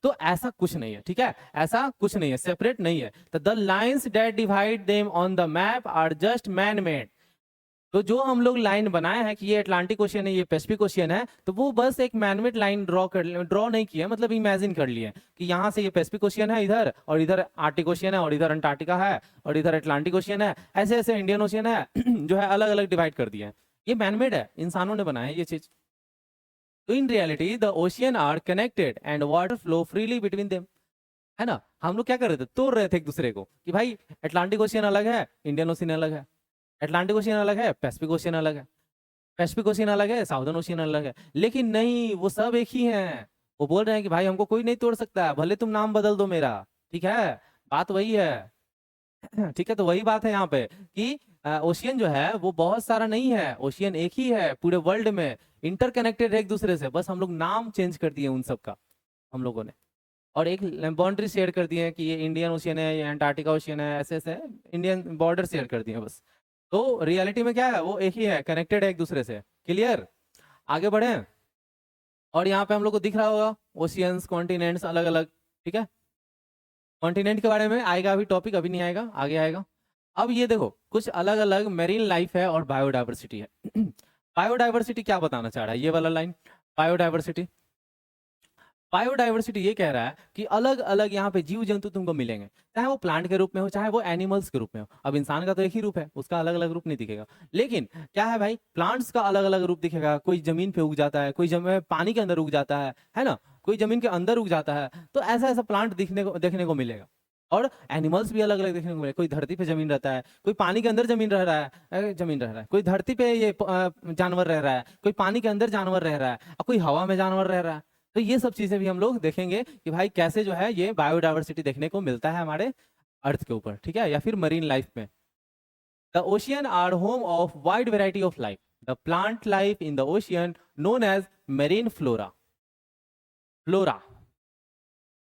तो ऐसा कुछ नहीं है, ठीक है, ऐसा कुछ नहीं है, सेपरेट नहीं है। तो the lines that divide them on the map are just man made. तो जो हम लोग लाइन बनाए हैं कि ये अटलांटिक ओशियन है, ये पैसिफिक ओशियन है, तो वो बस एक मैनमेड लाइन ड्रॉ नहीं किया, मतलब इमेजिन कर लिए कि यहाँ से ये पैसिफिक ओशियन है इधर, और इधर आर्टिक ओशियन है, और इधर अंटार्कटिका है, और इधर अटलांटिक ओशियन है, ऐसे ऐसे इंडियन ओशियन है जो है अलग अलग डिवाइड कर दिए हैं। ये मैनमेड है, इंसानों ने बनाया है ये चीज। तो in reality the ocean are connected and water flow freely between them, है ना। हम लोग क्या कर रहे थे, तोड़ रहे थे एक दूसरे को कि भाई अटलांटिक ओशियन अलग है, इंडियन ओशियन अलग है, अटलांटिक ओशियन अलग है, पैसिफिक ओशियन अलग है, पैसिफिक ओशियन अलग है, साउदर्न ओशियन अलग है। लेकिन नहीं, वो सब एक ही हैं। वो बोल रहे हैं कि भाई हमको कोई नहीं तोड़ सकता, भले तुम नाम बदल दो मेरा, ठीक है, बात वही है ठीक है। तो वही बात है यहाँ पे कि ओशियन जो है वो बहुत सारा नहीं है, ओशियन एक ही है पूरे वर्ल्ड में, इंटरकनेक्टेड है एक दूसरे से, बस हम लोग नाम चेंज कर दिए उन सब का हम लोगों ने, और एक बाउंड्री शेयर कर दिए हैं कि ये इंडियन ओशियन है, ये अंटार्कटिका ओशियन है, ऐसे ऐसे इंडियन बॉर्डर शेयर कर दिए हैं बस। तो रियलिटी में क्या है, वो एक ही है, कनेक्टेड है एक दूसरे से। क्लियर। आगे बढ़े। और यहाँ पे हम लोग को दिख रहा होगा ओशियंस, कॉन्टिनेंट्स अलग अलग, ठीक है। कॉन्टिनेंट के बारे में आएगा अभी टॉपिक, अभी नहीं आएगा, आगे आएगा। अब ये देखो कुछ अलग अलग मेरीन लाइफ है और बायोडाइवर्सिटी है बायोडाइवर्सिटी क्या बताना चाह रहा है ये वाला लाइन, बायोडाइवर्सिटी, बायोडाइवर्सिटी ये कह रहा है कि अलग अलग यहाँ पे जीव जंतु तुमको मिलेंगे, चाहे वो प्लांट के रूप में हो, चाहे वो एनिमल्स के रूप में हो। अब इंसान का तो एक ही रूप है, उसका अलग अलग रूप नहीं दिखेगा, लेकिन क्या है भाई, प्लांट्स का अलग अलग रूप दिखेगा। कोई जमीन पे उग जाता है, कोई पानी के अंदर उग जाता है ना, कोई जमीन के अंदर उग जाता है। तो ऐसा ऐसा प्लांट देखने को मिलेगा। और एनिमल्स भी अलग अलग देखने को मिले, कोई धरती पे जमीन रहता है, कोई पानी के अंदर जमीन रह रहा है, जमीन रह रहा है, कोई धरती पे ये जानवर रह रहा है, कोई पानी के अंदर जानवर रह रहा है, और कोई हवा में जानवर रह रहा है। तो ये सब चीजें भी हम लोग देखेंगे कि भाई कैसे जो है ये बायोडाइवर्सिटी देखने को मिलता है हमारे अर्थ के ऊपर, ठीक है, या फिर मरीन लाइफ में। The ocean are home of wide variety of life, the plant life in the ocean known as marine flora. Flora,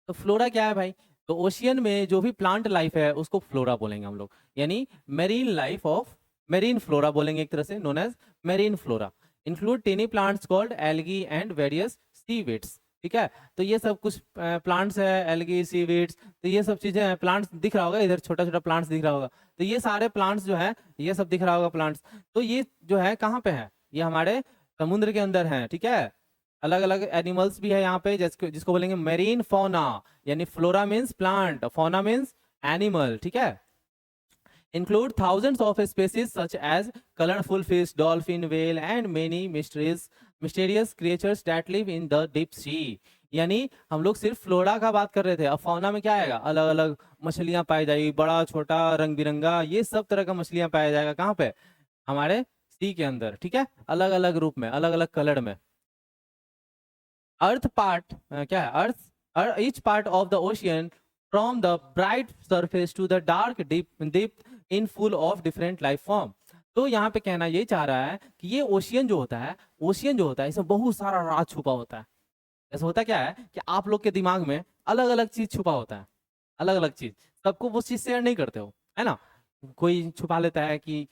तो फ्लोरा क्या है भाई? तो ओशियन में जो भी प्लांट लाइफ है उसको फ्लोरा बोलेंगे हम लोग, यानी marine life of, marine flora बोलेंगे एक तरह से, known as marine flora. Include tiny plants called algae and various seaweeds, ठीक है। तो ये सब कुछ प्लांट्स है, एल्गी, सीवीड्स, तो ये सब चीजें हैं। प्लांट्स दिख रहा होगा इधर, छोटा छोटा प्लांट्स दिख रहा होगा, तो ये सारे प्लांट्स जो है, ये सब दिख रहा होगा प्लांट्स, तो ये जो है कहाँ पे है? ये हमारे समुद्र के अंदर है, ठीक है। अलग अलग एनिमल्स भी है यहाँ पे, जिसको बोलेंगे मेरीन फौना, यानी flora means plant, fauna means animal, ठीक है। Include thousands of species such as colourful fish, dolphin, whale and many mysterious creatures that live in the deep sea. यानी हम लोग सिर्फ फ्लोरा का बात कर रहे थे, अब फौना में क्या आएगा? अलग अलग मछलियां पाई जाएगी, बड़ा छोटा रंग बिरंगा, ये सब तरह का मछलियां पाया जाएगा। कहाँ पे? हमारे सी के अंदर, ठीक है, अलग अलग रूप में, अलग अलग कलर में। अर्थ पार्ट क्या है? Earth each part of the ocean from the bright surface to the dark deep deep in full of different life form. तो यहाँ पे कहना ये चाह रहा है कि ये ओशियन जो होता है, ओशियन जो होता है, इसमें बहुत सारा राज छुपा होता है। ऐसा होता क्या है कि आप लोग के दिमाग में अलग अलग चीज छुपा होता है, अलग अलग चीज, सबको वो चीज शेयर नहीं करते हो, है ना। कोई छुपा लेता है कि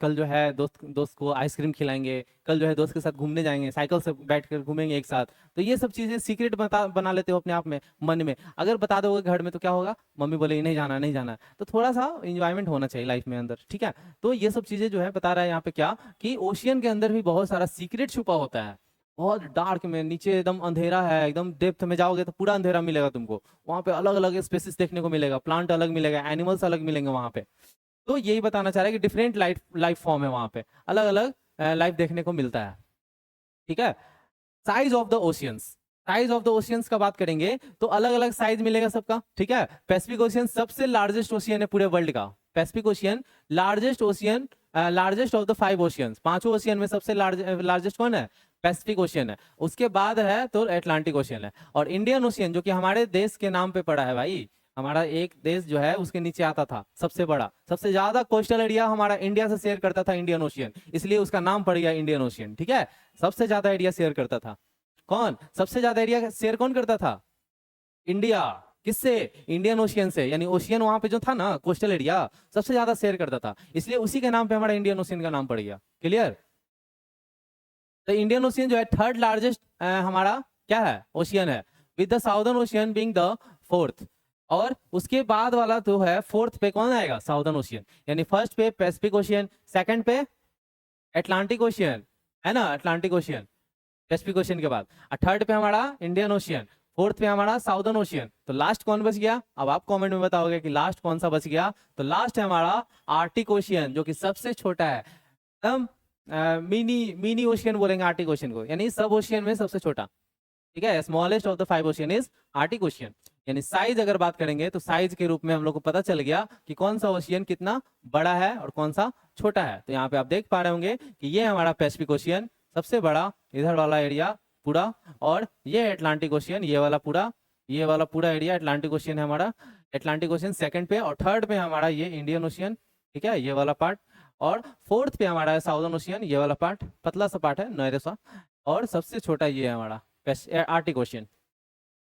कल जो है दोस्त दोस्त को आइसक्रीम खिलाएंगे, कल जो है दोस्त के साथ घूमने जाएंगे, साइकिल से बैठ कर घूमेंगे एक साथ। तो ये सब चीजें सीक्रेट बना लेते हो अपने आप में, मन में। अगर बता दोगे घर में तो क्या होगा? मम्मी बोलेगी नहीं जाना, नहीं जाना। तो थोड़ा सा इंजॉयमेंट होना चाहिए लाइफ में अंदर, ठीक है। तो ये सब चीजें जो है बता रहा है यहाँ पे क्या, कि ओशियन के अंदर भी बहुत सारा सीक्रेट छुपा होता है, बहुत डार्क में, नीचे एकदम अंधेरा है, एकदम डेप्थ में जाओगे तो पूरा अंधेरा मिलेगा तुमको। वहां पे अलग अलग स्पेसिस देखने को मिलेगा, प्लांट अलग मिलेगा, एनिमल्स अलग मिलेंगे वहां पे। तो यही बताना चाह रहा है कि डिफरेंट लाइफ लाइफ फॉर्म है वहां पे, अलग अलग लाइफ देखने को मिलता है, ठीक है। Size of the oceans, size of the oceans का बात करेंगे तो अलग अलग साइज मिलेगा सबका, ठीक है। पैसिफिक ओशियन सबसे लार्जेस्ट ओशियन है पूरे वर्ल्ड का। Pacific ocean largest ocean, largest of the 5 oceans. पांचों ओशियन में सबसे लार्जेस्ट कौन है? पैसिफिक ओशियन है। उसके बाद है तो अटलांटिक ओशियन है। और इंडियन ओशियन जो कि हमारे देश के नाम पे पड़ा है भाई, हमारा एक देश जो है उसके नीचे आता था, सबसे बड़ा, सबसे ज्यादा कोस्टल एरिया हमारा इंडिया से शेयर करता था इंडियन ओशियन, इसलिए उसका नाम पड़ गया इंडियन ओशियन, ठीक है। सबसे ज्यादा एरिया शेयर करता था कौन? सबसे ज्यादा एरिया शेयर कौन करता था? इंडिया। किससे? इंडियन ओशियन से, यानी ओशियन वहां पे जो था ना, कोस्टल एरिया, सबसे ज्यादा शेयर करता था, इसलिए उसी के नाम पे हमारा इंडियन ओशियन का नाम पड़ गया। क्लियर? तो इंडियन ओशियन जो है थर्ड लार्जेस्ट हमारा क्या है? ओशियन है, with the southern ocean being the fourth. और उसके बाद वाला तो है फोर्थ पे कौन आएगा? Southern ocean. यानी फर्स्ट पे पैसिफिक ओशियन, सेकंड पे अटलांटिक ओशियन, है ना, अटलांटिक ओशियन पैसिफिक ओशियन के बाद। और थर्ड पे हमारा इंडियन ओशियन, फोर्थ पे हमारा साउदर्न ओशियन। तो लास्ट कौन बच गया? अब आप कमेंट में बताओगे कि लास्ट कौन सा बच गया। तो लास्ट है हमारा आर्टिक ओशियन, जो कि सबसे छोटा है, एकदम मिनी मिनी ओशियन बोलेंगे आर्टिक ओशियन को, यानी सब ओशियन में सबसे छोटा, ठीक है। Smallest of the 5 ocean is Arctic ocean. यानी साइज अगर बात करेंगे तो साइज के रूप में हम लोग को पता चल गया कि कौन सा ओशियन कितना बड़ा है और कौन सा छोटा है। तो यहाँ पे आप देख पा रहे होंगे कि ये हमारा पैसिफिक ओशियन सबसे बड़ा, इधर वाला एरिया पूरा, और ये अटलांटिक ओशियन, ये वाला पूरा, ये वाला पूरा एरिया अटलांटिक ओशियन है हमारा। अटलांटिक ओशियन सेकंड पे, और थर्ड पे हमारा ये इंडियन ओशियन, ठीक है, ये वाला पार्ट। और फोर्थ पे हमारा है साउदर्न ओशियन, ये वाला पार्ट, पतला सा पार्ट है, नैरो सा। और सबसे छोटा ये है हमारा आर्टिक ओशियन।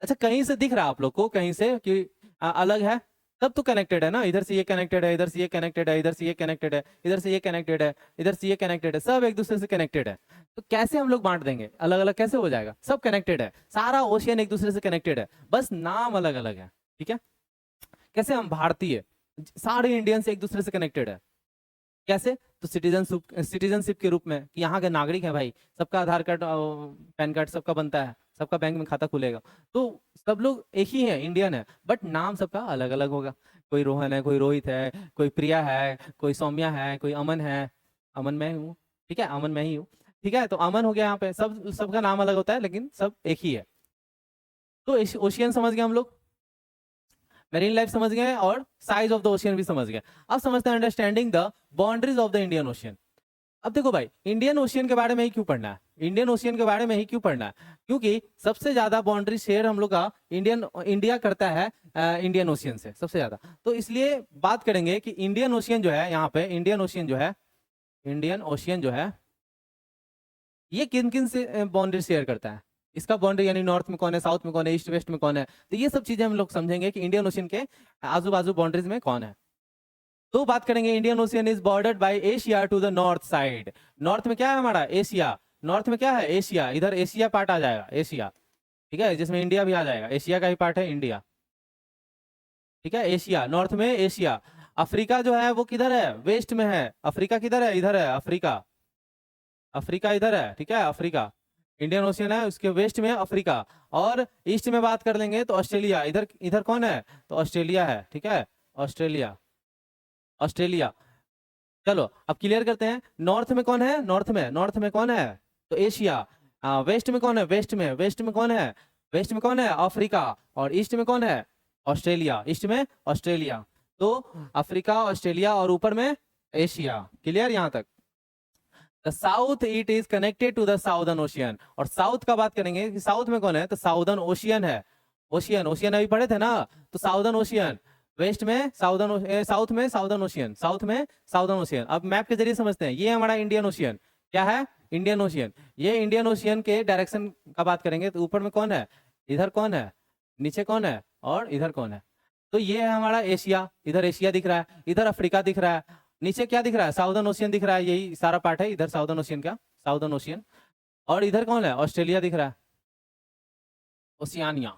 अच्छा, कहीं से दिख रहा है आप लोग को कहीं से कि अलग है? तब तो कनेक्टेड है ना, इधर से ये कनेक्टेड है, इधर से ये कनेक्टेड है, इधर से ये कनेक्टेड है, इधर से ये कनेक्टेड है, इधर से ये कनेक्टेड है, सब एक दूसरे से कनेक्टेड है। तो कैसे हम लोग बांट देंगे? अलग अलग कैसे हो जाएगा? सब कनेक्टेड है, सारा ओशियन एक दूसरे से कनेक्टेड है, बस नाम अलग अलग है, ठीक है। कैसे? हम भारतीय सारे इंडियंस एक दूसरे से कनेक्टेड है। कैसे? तो सिटीजनशिप के रूप में, कि यहाँ के नागरिक है भाई, सबका आधार कार्ड, पैन कार्ड सबका बनता है, सबका बैंक में खाता खुलेगा, तो सब लोग एक ही है, इंडियन है, बट नाम सबका अलग अलग होगा। कोई रोहन है, कोई रोहित है, कोई प्रिया है, कोई सौम्या है, कोई अमन है। अमन मैं हूँ, ठीक है, अमन मैं ही हूँ, ठीक है। तो अमन हो गया, यहाँ पे सब सबका नाम अलग होता है लेकिन सब एक ही है। तो ओशियन समझ गए हम लोग। मेरीन लाइफ समझ गए और साइज ऑफ द ओशियन भी समझ गए। अब समझते हैं understanding the boundaries of the Indian ocean. अब देखो भाई, इंडियन ओशियन के बारे में ही क्यों पढ़ना है, इंडियन ओशियन के बारे में ही क्यों पढ़ना है, क्योंकि सबसे ज्यादा बाउंड्री शेयर हम लोग का इंडिया करता है इंडियन ओशियन से सबसे ज्यादा। तो इसलिए बात करेंगे कि इंडियन ओशियन जो है, यहाँ पे इंडियन ओशियन जो है ये किन किन से बाउंड्री शेयर करता है, इसका बाउंड्री यानी नॉर्थ में कौन है, साउथ में कौन है, ईस्ट वेस्ट में कौन है। तो ये सब चीजें हम लोग समझेंगे कि इंडियन ओशियन के आजू बाजू बाउंड्रीज में कौन है। तो बात करेंगे, Indian ocean is bordered by Asia to the north side. North में क्या है हमारा, एशिया। नॉर्थ में क्या है, एशिया। इधर एशिया पार्ट आ जाएगा, एशिया, ठीक है, जिसमें इंडिया भी आ जाएगा, एशिया का ही पार्ट है इंडिया, ठीक है, एशिया, नॉर्थ में एशिया। अफ्रीका जो है वो किधर है, वेस्ट में है। अफ्रीका किधर है, इधर है अफ्रीका, अफ्रीका इधर है, ठीक है, अफ्रीका। इंडियन ओशियन है, उसके वेस्ट में अफ्रीका। और ईस्ट में बात कर लेंगे तो ऑस्ट्रेलिया, इधर इधर कौन है, तो ऑस्ट्रेलिया है, ठीक है, ऑस्ट्रेलिया, ऑस्ट्रेलिया। चलो अब क्लियर करते हैं, नॉर्थ में कौन है, नॉर्थ में कौन है, तो एशिया। वेस्ट में कौन है, वेस्ट में कौन है, वेस्ट में कौन है, अफ्रीका। और ईस्ट में कौन है, ऑस्ट्रेलिया, ईस्ट में ऑस्ट्रेलिया। तो अफ्रीका, ऑस्ट्रेलिया और ऊपर में एशिया। क्लियर यहाँ तक। The south it is connected to the southern ocean. और साउथ का बात करेंगे कि साउथ में कौन है, तो साउदर्न ओशियन है। ओशियन, ओशियन अभी पढ़े थे ना, तो साउदर्न ओशियन। वेस्ट में साउदर्न, साउथ में साउदर्न ओशियन, साउथ में साउदर्न ओशियन। अब मैप के जरिए समझते हैं, ये हमारा इंडियन ओशियन। क्या है, इंडियन ओशियन। ये इंडियन ओशियन के डायरेक्शन का बात करेंगे तो ऊपर में कौन है, इधर कौन है, नीचे कौन है, और इधर कौन है। तो ये है हमारा एशिया, इधर एशिया दिख रहा है, इधर अफ्रीका दिख रहा है, नीचे क्या दिख रहा है, साउदर्न ओशियन दिख रहा है, यही सारा पार्ट है इधर साउदर्न ओशियन का, साउदर्न ओशियन। और इधर कौन है, ऑस्ट्रेलिया दिख रहा है, ओशियानिया,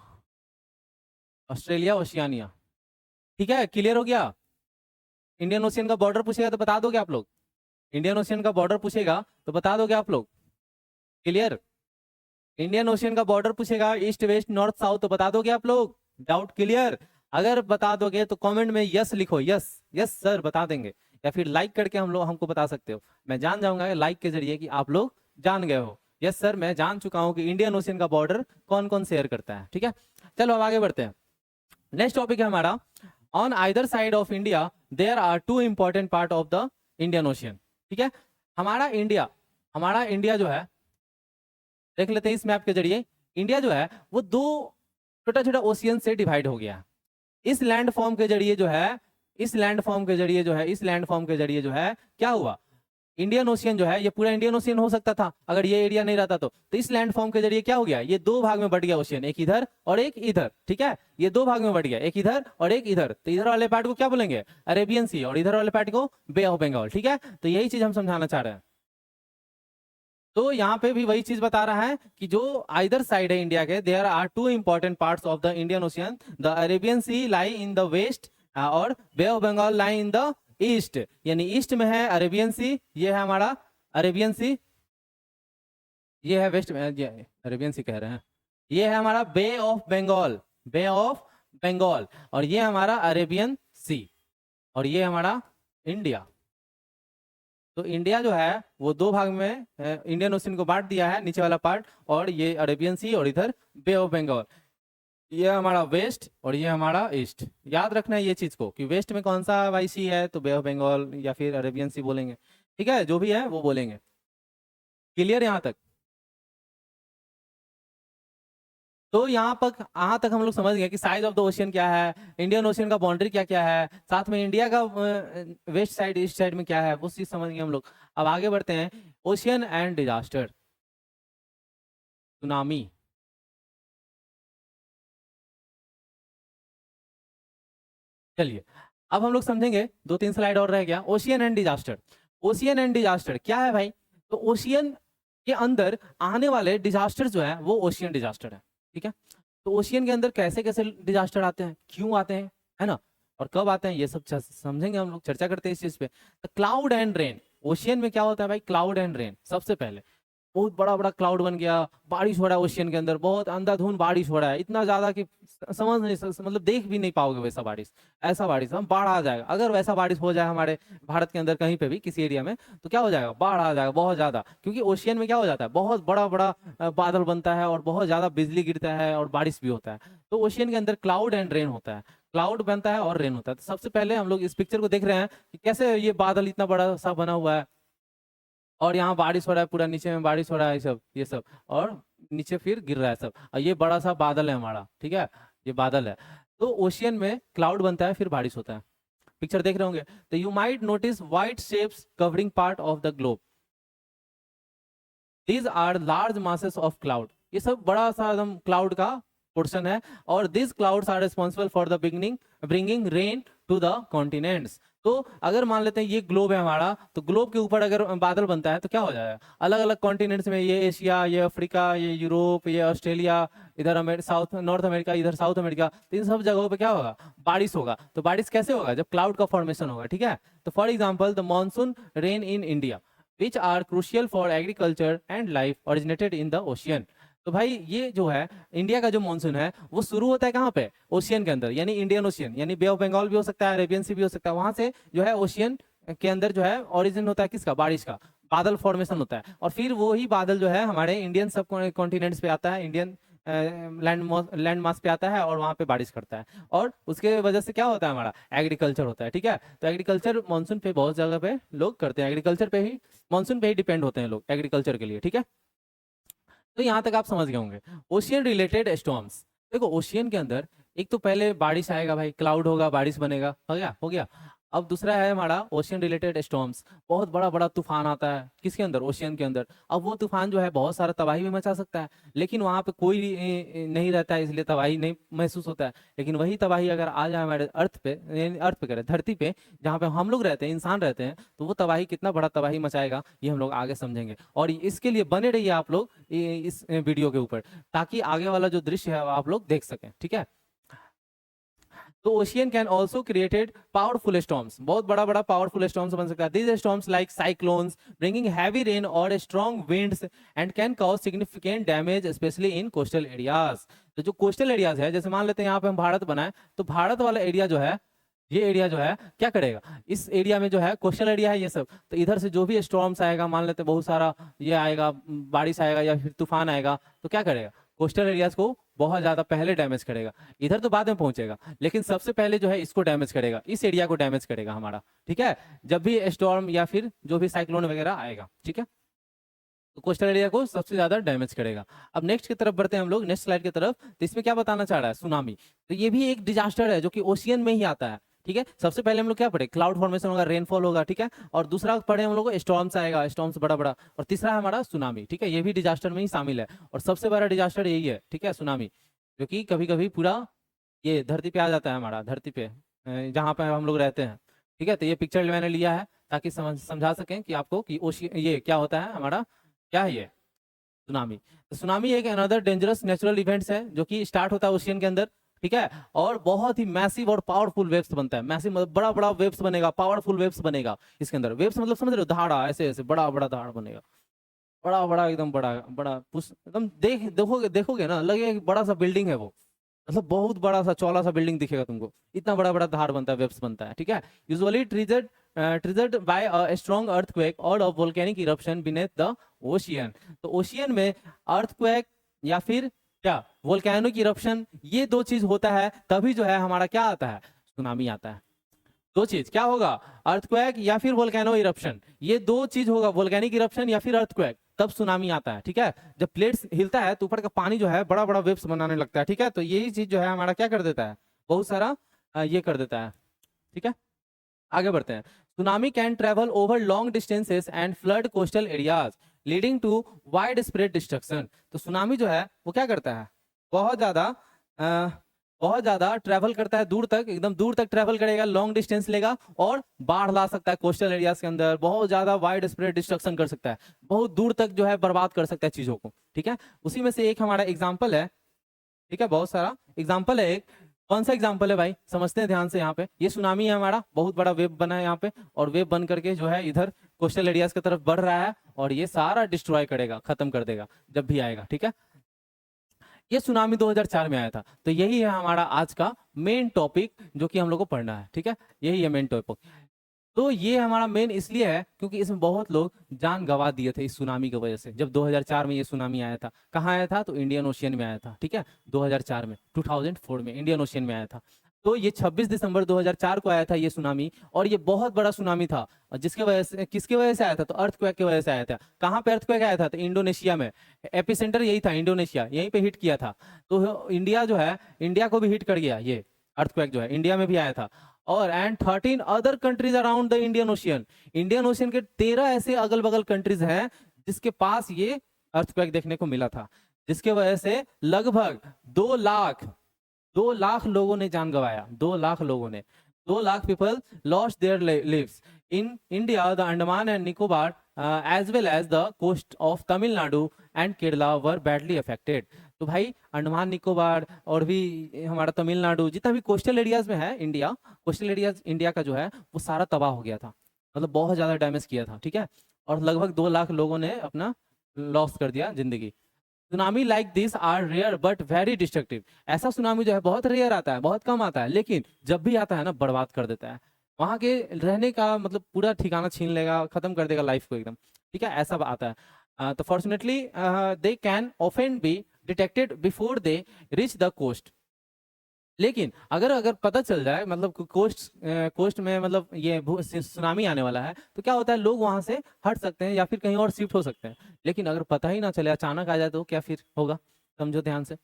ऑस्ट्रेलिया, ओशियानिया। ठीक है, क्लियर हो गया। इंडियन ओशियन का बॉर्डर पूछेगा तो बता दोगे आप लोग, इंडियन ओशियन का बॉर्डर पूछेगा तो बता दोगे आप लोग, क्लियर। इंडियन ओशियन का बॉर्डर पूछेगा ईस्ट वेस्ट नॉर्थ साउथ तो बता दोगे आप लोग, डाउट क्लियर। अगर बता दोगे तो कमेंट में यस लिखो, यस यस सर बता देंगे, या फिर लाइक करके हम लोग हमको बता सकते हो। मैं जान जाऊंगा लाइक के जरिए कि आप लोग जान गए हो। यस सर मैं जान चुका हूं कि इंडियन ओशियन का बॉर्डर कौन कौन शेयर करता है। ठीक है, चलो अब आगे बढ़ते हैं। नेक्स्ट टॉपिक है हमारा, on either side of India there are two important part of the Indian ocean. ठीक है, हमारा इंडिया जो है, देख लेते हैं इस मैप के जरिए। इंडिया जो है वो दो छोटा छोटा ओशियन से डिवाइड हो गया है। इस लैंड फॉर्म के जरिए जो है, इस लैंड फॉर्म के जरिए जो है क्या हुआ, इंडियन ओशियन जो है ये पूरा इंडियन ओशियन हो सकता था अगर ये एरिया नहीं रहता तो इस लैंड फॉर्म के जरिए क्या हो गया, ये दो भाग में बट गया ओशियन, एक इधर और एक इधर। ठीक है, ये दो भाग में बट गया, एक इधर और एक इधर। तो इधर वाले पार्ट को क्या बोलेंगे, अरेबियन सी, और इधर वाले पार्ट को बे ऑफ बंगाल। ठीक है, तो यही चीज हम समझाना चाह रहे हैं। तो यहाँ पे भी वही चीज बता रहा है कि जो आइदर साइड है इंडिया के, there are two important parts of the Indian ocean, the Arabian sea lie in the west और bay of Bengal lie in the east. यानी ईस्ट में है अरेबियन सी, ये है हमारा अरेबियन सी, ये है वेस्ट में, अरेबियन सी कह रहे हैं, ये है हमारा bay of Bengal, bay of Bengal, और ये हमारा अरेबियन सी, और ये हमारा इंडिया। तो इंडिया जो है वो दो भाग में इंडियन ओशियन को बांट दिया है, नीचे वाला पार्ट, और ये अरेबियन सी और इधर बे ऑफ बंगाल। ये हमारा वेस्ट और ये हमारा ईस्ट। याद रखना है ये चीज को कि वेस्ट में कौन सा वाई सी है, तो बे ऑफ बंगाल या फिर अरेबियन सी बोलेंगे। ठीक है, जो भी है वो बोलेंगे। क्लियर यहाँ तक। तो यहाँ तक हम लोग समझ गए कि साइज ऑफ द ओशियन क्या है, इंडियन ओशियन का बाउंड्री क्या क्या है, साथ में इंडिया का वेस्ट साइड ईस्ट साइड में क्या है, वो चीज समझ गए हम लोग। अब आगे बढ़ते हैं, ओशियन एंड डिजास्टर, सुनामी। चलिए अब हम लोग समझेंगे, दो तीन स्लाइड और रह गया। Ocean and disaster, ocean and disaster क्या है भाई, तो ओशियन के अंदर आने वाले डिजास्टर जो है वो ओशियन डिजास्टर है। ठीक है, तो ओशियन के अंदर कैसे कैसे डिजास्टर आते हैं, क्यों आते हैं, है ना, और कब आते हैं, ये सब समझेंगे हम लोग, चर्चा करते हैं इस चीज पे। क्लाउड एंड रेन, ओशियन में क्या होता है भाई, क्लाउड एंड रेन। सबसे पहले बहुत बड़ा बड़ा क्लाउड बन गया, बारिश हो रहा है ओशियन के अंदर, बहुत अंधाधुंध बारिश हो रहा है, इतना ज्यादा कि समझ नहीं मतलब देख भी नहीं पाओगे वैसा बारिश। ऐसा बारिश हम बाढ़ आ जाएगा, अगर वैसा बारिश हो जाए हमारे भारत के अंदर कहीं पे भी किसी एरिया में, तो क्या हो जाएगा, बाढ़ आ जाएगा बहुत ज्यादा। क्योंकि ओशियन में क्या हो जाता है, बहुत बड़ा बड़ा बादल बनता है और बहुत ज्यादा बिजली गिरता है और बारिश भी होता है। तो ओशियन के अंदर क्लाउड एंड रेन होता है, क्लाउड बनता है और रेन होता है। तो सबसे पहले हम लोग इस पिक्चर को देख रहे हैं कि कैसे ये बादल इतना बड़ा सा बना हुआ है और यहाँ बारिश हो रहा है, पूरा नीचे में बारिश हो रहा है, ये सब और नीचे फिर गिर रहा है सब, और ये बड़ा सा बादल है हमारा, ठीक है, ये बादल है। तो ओशियन में क्लाउड बनता है फिर बारिश होता है। पिक्चर देख रहे होंगे, तो you might notice white shapes covering part of the globe, these are large masses of cloud, ये सब बड़ा सा एकदम क्लाउड का पोर्शन है। और this clouds are responsible for the bringing rain to the continents. तो अगर मान लेते हैं ये ग्लोब है हमारा, तो ग्लोब के ऊपर अगर बादल बनता है तो क्या हो जाएगा, अलग अलग कॉन्टिनेंट्स में, ये एशिया, ये अफ्रीका, ये यूरोप, ये ऑस्ट्रेलिया, इधर साउथ नॉर्थ अमेरिका, इधर साउथ अमेरिका, तो इन सब जगहों पे क्या होगा, बारिश होगा। तो बारिश कैसे होगा, जब क्लाउड का फॉर्मेशन होगा, ठीक है। तो for example the monsoon rain in India which are crucial for agriculture and life originated in the ocean। तो भाई ये जो है इंडिया का जो मानसून है वो शुरू होता है कहाँ पे, ओशियन के अंदर, यानी इंडियन ओशियन, यानी बे ऑफ बंगाल भी हो सकता है, अरेबियन सी भी हो सकता है, वहां से जो है ओशियन के अंदर जो है ओरिजिन होता है किसका, बारिश का, बादल फॉर्मेशन होता है। और फिर वो ही बादल जो है हमारे इंडियन सब कॉन्टिनेंट्स पे आता है, इंडियन लैंड मास पे आता है और वहां पे बारिश करता है। और उसके वजह से क्या होता है, हमारा एग्रीकल्चर होता है, ठीक है। तो एग्रीकल्चर मानसून पे बहुत जगह पे लोग करते हैं, एग्रीकल्चर पे ही, मानसून पे ही डिपेंड होते हैं लोग एग्रीकल्चर के लिए, ठीक है। तो यहां तक आप समझ गए होंगे। ओशियन रिलेटेड स्टॉर्म्स, देखो ओशियन के अंदर एक तो पहले बारिश आएगा भाई, क्लाउड होगा, बारिश बनेगा, हो गया। अब दूसरा है हमारा ओशियन रिलेटेड स्टॉर्म्स, बहुत बड़ा बड़ा तूफान आता है किसके अंदर, ओशियन के अंदर। अब वो तूफान जो है बहुत सारा तबाही भी मचा सकता है, लेकिन वहां पे कोई नहीं रहता है, इसलिए तबाही नहीं महसूस होता है। लेकिन वही तबाही अगर आ जाए हमारे अर्थ पे, अर्थ पे करे, धरती पे, जहाँ पे हम लोग रहते हैं, इंसान रहते हैं, तो वो तबाही कितना बड़ा तबाही मचाएगा ये हम लोग आगे समझेंगे। और इसके लिए बने रहिए आप लोग इस वीडियो के ऊपर, ताकि आगे वाला जो दृश्य है वो आप लोग देख सकें, ठीक है। तो ocean can also created powerful storms, बहुत बड़ा बड़ा पावरफुल स्टॉर्म्स बन सकता है। These storms like cyclones bringing heavy rain और strong winds and can cause significant damage specially in coastal areas. तो जो कोस्टल एरियाज है, जैसे मान लेते हैं यहाँ पे हम भारत बनाए, तो भारत वाला एरिया जो है, ये एरिया जो है क्या करेगा, इस एरिया में जो है कोस्टल एरिया है ये सब, तो इधर से जो भी स्टॉर्म्स आएगा, मान लेते हैं बहुत सारा ये आएगा, बारिश आएगा या फिर तूफान आएगा, तो क्या करेगा, कोस्टल एरियाज को बहुत ज्यादा पहले डैमेज करेगा। इधर तो बाद में पहुंचेगा, लेकिन सबसे पहले जो है इसको डैमेज करेगा, इस एरिया को डैमेज करेगा हमारा, ठीक है, जब भी स्टॉर्म या फिर जो भी साइक्लोन वगैरह आएगा, ठीक है। तो कोस्टल एरिया को सबसे ज्यादा डैमेज करेगा। अब नेक्स्ट की तरफ बढ़ते हैं हम लोग, नेक्स्ट स्लाइड की तरफ। तो इसमें क्या बताना चाह रहा है, सुनामी। तो ये भी एक डिजास्टर है जो कि ओशियन में ही आता है, ठीक है। सबसे पहले हम लोग क्या पढ़े, क्लाउड फॉर्मेशन होगा, रेनफॉल होगा, ठीक है। और दूसरा पढ़े हम लोग स्टॉर्म्स आएगा, स्टॉर्म्स बड़ा बड़ा। और तीसरा है हमारा सुनामी, ठीक है, ये भी डिजास्टर में ही शामिल है। और सबसे बड़ा डिजास्टर यही है, ठीक है, सुनामी, जो कि कभी कभी पूरा ये धरती पे आ जाता है, हमारा धरती पे जहाँ पे हम लोग रहते हैं, ठीक है। तो ये पिक्चर मैंने लिया है ताकि समझा सकें कि आपको कि ओशियन ये क्या होता है हमारा, क्या है ये सुनामी। तो सुनामी एक अनदर डेंजरस नेचुरल इवेंट्स है जो कि स्टार्ट होता है ओशियन के अंदर, ठीक है। और बहुत ही मैसिव और पावरफुल वेव्स बनता है, मैसिव मतलब बड़ा बड़ा वेव्स बनेगा, पावरफुल वेव्स बनेगा इसके अंदर। वेव्स मतलब समझ रहे हो, धारा, ऐसे ऐसे बड़ा बड़ा धारा बनेगा, बड़ा बड़ा एकदम बड़ा बड़ा एकदम देखोगे देखोगे ना, लगेगा कि बड़ा सा बिल्डिंग है वो, मतलब बहुत बड़ा सा चौड़ा सा बिल्डिंग दिखेगा तुमको, इतना बड़ा बड़ा धार बनता है, वेव्स बनता है, ठीक है। Usually triggered by a strong earthquake और a volcanic eruption beneath the ocean. तो ओशियन में अर्थक्वेक या फिर क्या वोल्केनिक इरप्शन, ये दो चीज होता है, तभी जो है हमारा क्या आता है, सुनामी आता है। दो चीज क्या होगा, अर्थक्वेक या फिर वोल्केनो इरप्शन, ये दो चीज होगा, वोल्केनिक इरप्शन या फिर अर्थक्वेक, तब सुनामी आता है, ठीक है। जब प्लेट्स हिलता है तो ऊपर का पानी जो है बड़ा बड़ा वेव्स बनाने लगता है, ठीक है। तो यही चीज जो है हमारा क्या कर देता है, बहुत सारा ये कर देता है, ठीक है। आगे बढ़ते हैं। Tsunami can travel over long distances and flood coastal areas leading to widespread destruction. तो सुनामी जो है वो क्या करता है, बहुत ज्यादा बहुत ज्यादा ट्रैवल करता है, दूर तक, एकदम दूर तक ट्रैवल करेगा, लॉन्ग डिस्टेंस लेगा और बाढ़ ला सकता है कोस्टल एरियाज के अंदर, बहुत ज्यादा वाइड स्प्रेड डिस्ट्रक्शन कर सकता है, बहुत दूर तक जो है बर्बाद कर सकता है चीजों को, ठीक है। उसी में से एक हमारा एग्जाम्पल है, ठीक है, बहुत सारा एग्जाम्पल है, एक कौन सा एग्जाम्पल है भाई, समझते हैं ध्यान से। यहाँ पे ये सुनामी है हमारा, बहुत बड़ा वेव बना है यहाँ पे, और वेव बन करके जो है इधर कोस्टल एरियाज की तरफ बढ़ रहा है और ये सारा डिस्ट्रॉय करेगा, खत्म कर देगा जब भी आएगा, ठीक है। ये सुनामी 2004 में आया था। तो यही है हमारा आज का मेन टॉपिक जो कि हम लोग को पढ़ना है, ठीक है। यही है मेन टॉपिक। तो ये हमारा मेन इसलिए है क्योंकि इसमें बहुत लोग जान गंवा दिए थे इस सुनामी की वजह से। जब 2004 में ये सुनामी आया था, कहाँ आया था? तो इंडियन ओशियन में आया था, ठीक है। 2004 में, 2004 में इंडियन ओशियन में आया था। तो ये 26 दिसंबर 2004 को आया था ये सुनामी, और ये बहुत बड़ा सुनामी था। और जिसके वजह से, किसके वजह से आया था? तो अर्थक्वेक की वजह से आया था। कहाँ पे अर्थक्वेक आया था? तो इंडोनेशिया में। एपिसेंटर यही था, इंडोनेशिया, यहीं पे हिट किया था। तो इंडिया जो है, इंडिया को भी हिट कर गया ये अर्थक्वेक जो है, इंडिया में भी आया था। और and 13 other countries around the Indian ocean. Indian ocean के 13 ऐसे अगल बगल कंट्रीज हैं जिसके पास ये अर्थक्वेक देखने को मिला था, जिसके वजह से लगभग 2 लाख लोगों ने जान गंवाया। 2 लाख लोगों ने, 2 lakh people lost their lives in India, the Andaman and Nicobar as well as the coast of Tamil Nadu and Kerala were badly affected. तो भाई अंडमान निकोबार और भी हमारा तमिलनाडु, जितना भी कोस्टल एरियाज में है इंडिया, कोस्टल एरियाज इंडिया का जो है वो सारा तबाह हो गया था, मतलब बहुत ज्यादा डैमेज किया था, ठीक है। और लगभग 2 लाख लोगों ने अपना लॉस कर दिया जिंदगी। Tsunami like this are rare but very destructive. ऐसा सुनामी जो है बहुत रेयर आता है, बहुत कम आता है, लेकिन जब भी आता है ना बर्बाद कर देता है। वहां के रहने का मतलब पूरा ठिकाना छीन लेगा, खत्म कर देगा लाइफ को एकदम, ठीक है। ऐसा आता है। तो fortunately they can often be detected before they reach the coast. लेकिन अगर पता चल जाए, मतलब कोस्ट में मतलब ये सुनामी आने वाला है, तो क्या होता है, लोग वहां से हट सकते हैं या फिर कहीं और शिफ्ट हो सकते हैं। लेकिन अगर पता ही ना चले, अचानक आ जाए, तो क्या फिर होगा? समझो ध्यान से।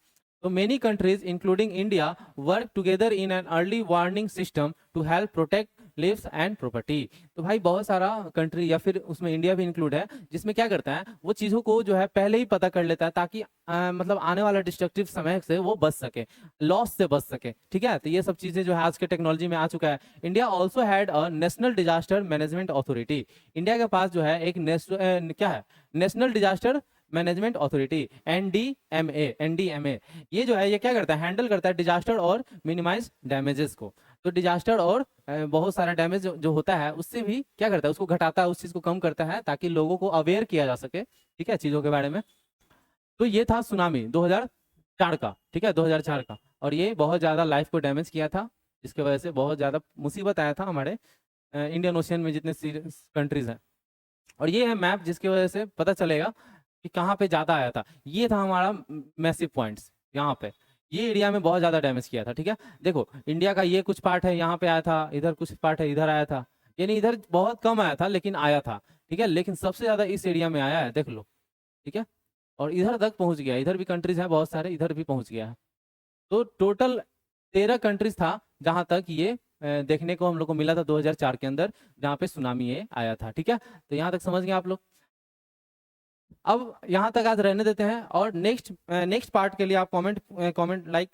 तो many countries including India work together in an early warning system to help protect lives and property. तो भाई बहुत सारा कंट्री, या फिर उसमें इंडिया भी इंक्लूड है, जिसमें क्या करता है, वो चीजों को जो है पहले ही पता कर लेता है, ताकि मतलब आने वाला डिस्ट्रक्टिव समय से वो बच सके, लॉस से बच सके, ठीक है। तो ये सब चीजें जो है आज के टेक्नोलॉजी में आ चुका है। India also had a national disaster management authority. India के पास जो है एक क्या है, national disaster management authority, NDMA. ये जो है ये क्या करता है, हैंडल करता है डिजास्टर और मिनिमाइज डैमेजेस को। तो डिजास्टर और बहुत सारा डैमेज जो होता है उससे भी क्या करता है, उसको घटाता है, उस चीज को कम करता है, ताकि लोगों को अवेयर किया जा सके, ठीक है, चीजों के बारे में। तो ये था सुनामी 2004 का, ठीक है, 2004 का। और ये बहुत ज्यादा लाइफ को डैमेज किया था, जिसकी वजह से बहुत ज्यादा मुसीबत आया था हमारे इंडियन ओशियन में जितने कंट्रीज हैं। और ये है मैप, जिसकी वजह से पता चलेगा कि कहाँ पे ज्यादा आया था। ये था हमारा मैसिव पॉइंट्स, यहाँ पे ये एरिया में बहुत ज्यादा डैमेज किया था, ठीक है। देखो इंडिया का ये कुछ पार्ट है यहाँ पे आया था, इधर कुछ पार्ट है इधर आया था, यानी इधर बहुत कम आया था लेकिन आया था, ठीक है। लेकिन सबसे ज्यादा इस एरिया में आया है, देख लो, ठीक है। और इधर तक पहुंच गया, इधर भी कंट्रीज है बहुत सारे, इधर भी पहुंच गया है। तो टोटल 13 कंट्रीज था जहां तक ये देखने को हम लोग को मिला था 2004 के अंदर, जहां पे सुनामी ये आया था, ठीक है। तो यहाँ तक समझ गए आप लोग। अब यहाँ तक आज रहने देते हैं, और नेक्स्ट पार्ट के लिए आप कमेंट लाइक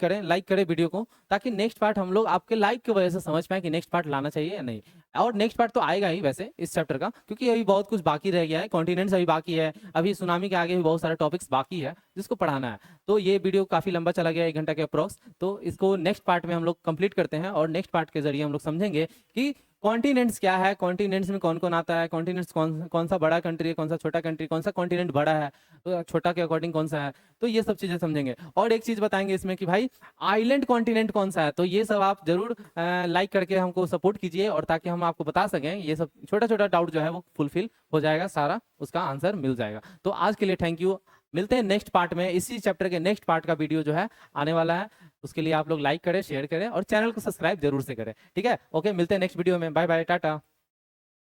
करें वीडियो को, ताकि नेक्स्ट पार्ट हम लोग आपके लाइक की वजह से समझ पाए कि नेक्स्ट पार्ट लाना चाहिए या नहीं। और नेक्स्ट पार्ट तो आएगा ही वैसे इस चैप्टर का, क्योंकि अभी बहुत कुछ बाकी रह गया है, कॉन्टिनेंट्स अभी बाकी है, अभी सुनामी के आगे भी बहुत सारे टॉपिक्स बाकी है जिसको पढ़ाना है। तो ये वीडियो काफी लंबा चला गया, 1 घंटा के अप्रॉक्स। तो इसको नेक्स्ट पार्ट में हम लोग कंप्लीट करते हैं, और नेक्स्ट पार्ट के जरिए हम लोग समझेंगे कि कॉन्टिनेंट्स क्या है, कॉन्टिनेंट्स में कौन कौन आता है, कॉन्टिनेंट्स कौन सा बड़ा कंट्री है, कौन सा छोटा कंट्री, कौन सा कॉन्टिनेंट बड़ा है, तो छोटा के अकॉर्डिंग कौन सा है। तो ये सब चीजें समझेंगे। और एक चीज बताएंगे इसमें कि भाई आइलैंड कॉन्टिनेंट कौन सा है। तो ये सब आप जरूर लाइक करके हमको सपोर्ट कीजिए, और ताकि हम आपको बता सकें, ये सब छोटा छोटा डाउट जो है वो फुलफिल हो जाएगा, सारा उसका आंसर मिल जाएगा। तो आज के लिए थैंक यू। मिलते हैं नेक्स्ट पार्ट में, इसी चैप्टर के नेक्स्ट पार्ट का वीडियो जो है आने वाला है। उसके लिए आप लोग लाइक करें, शेयर करें, और चैनल को सब्सक्राइब जरूर से करें, ठीक है। ओके, मिलते हैं नेक्स्ट वीडियो में। Bye bye, Tata.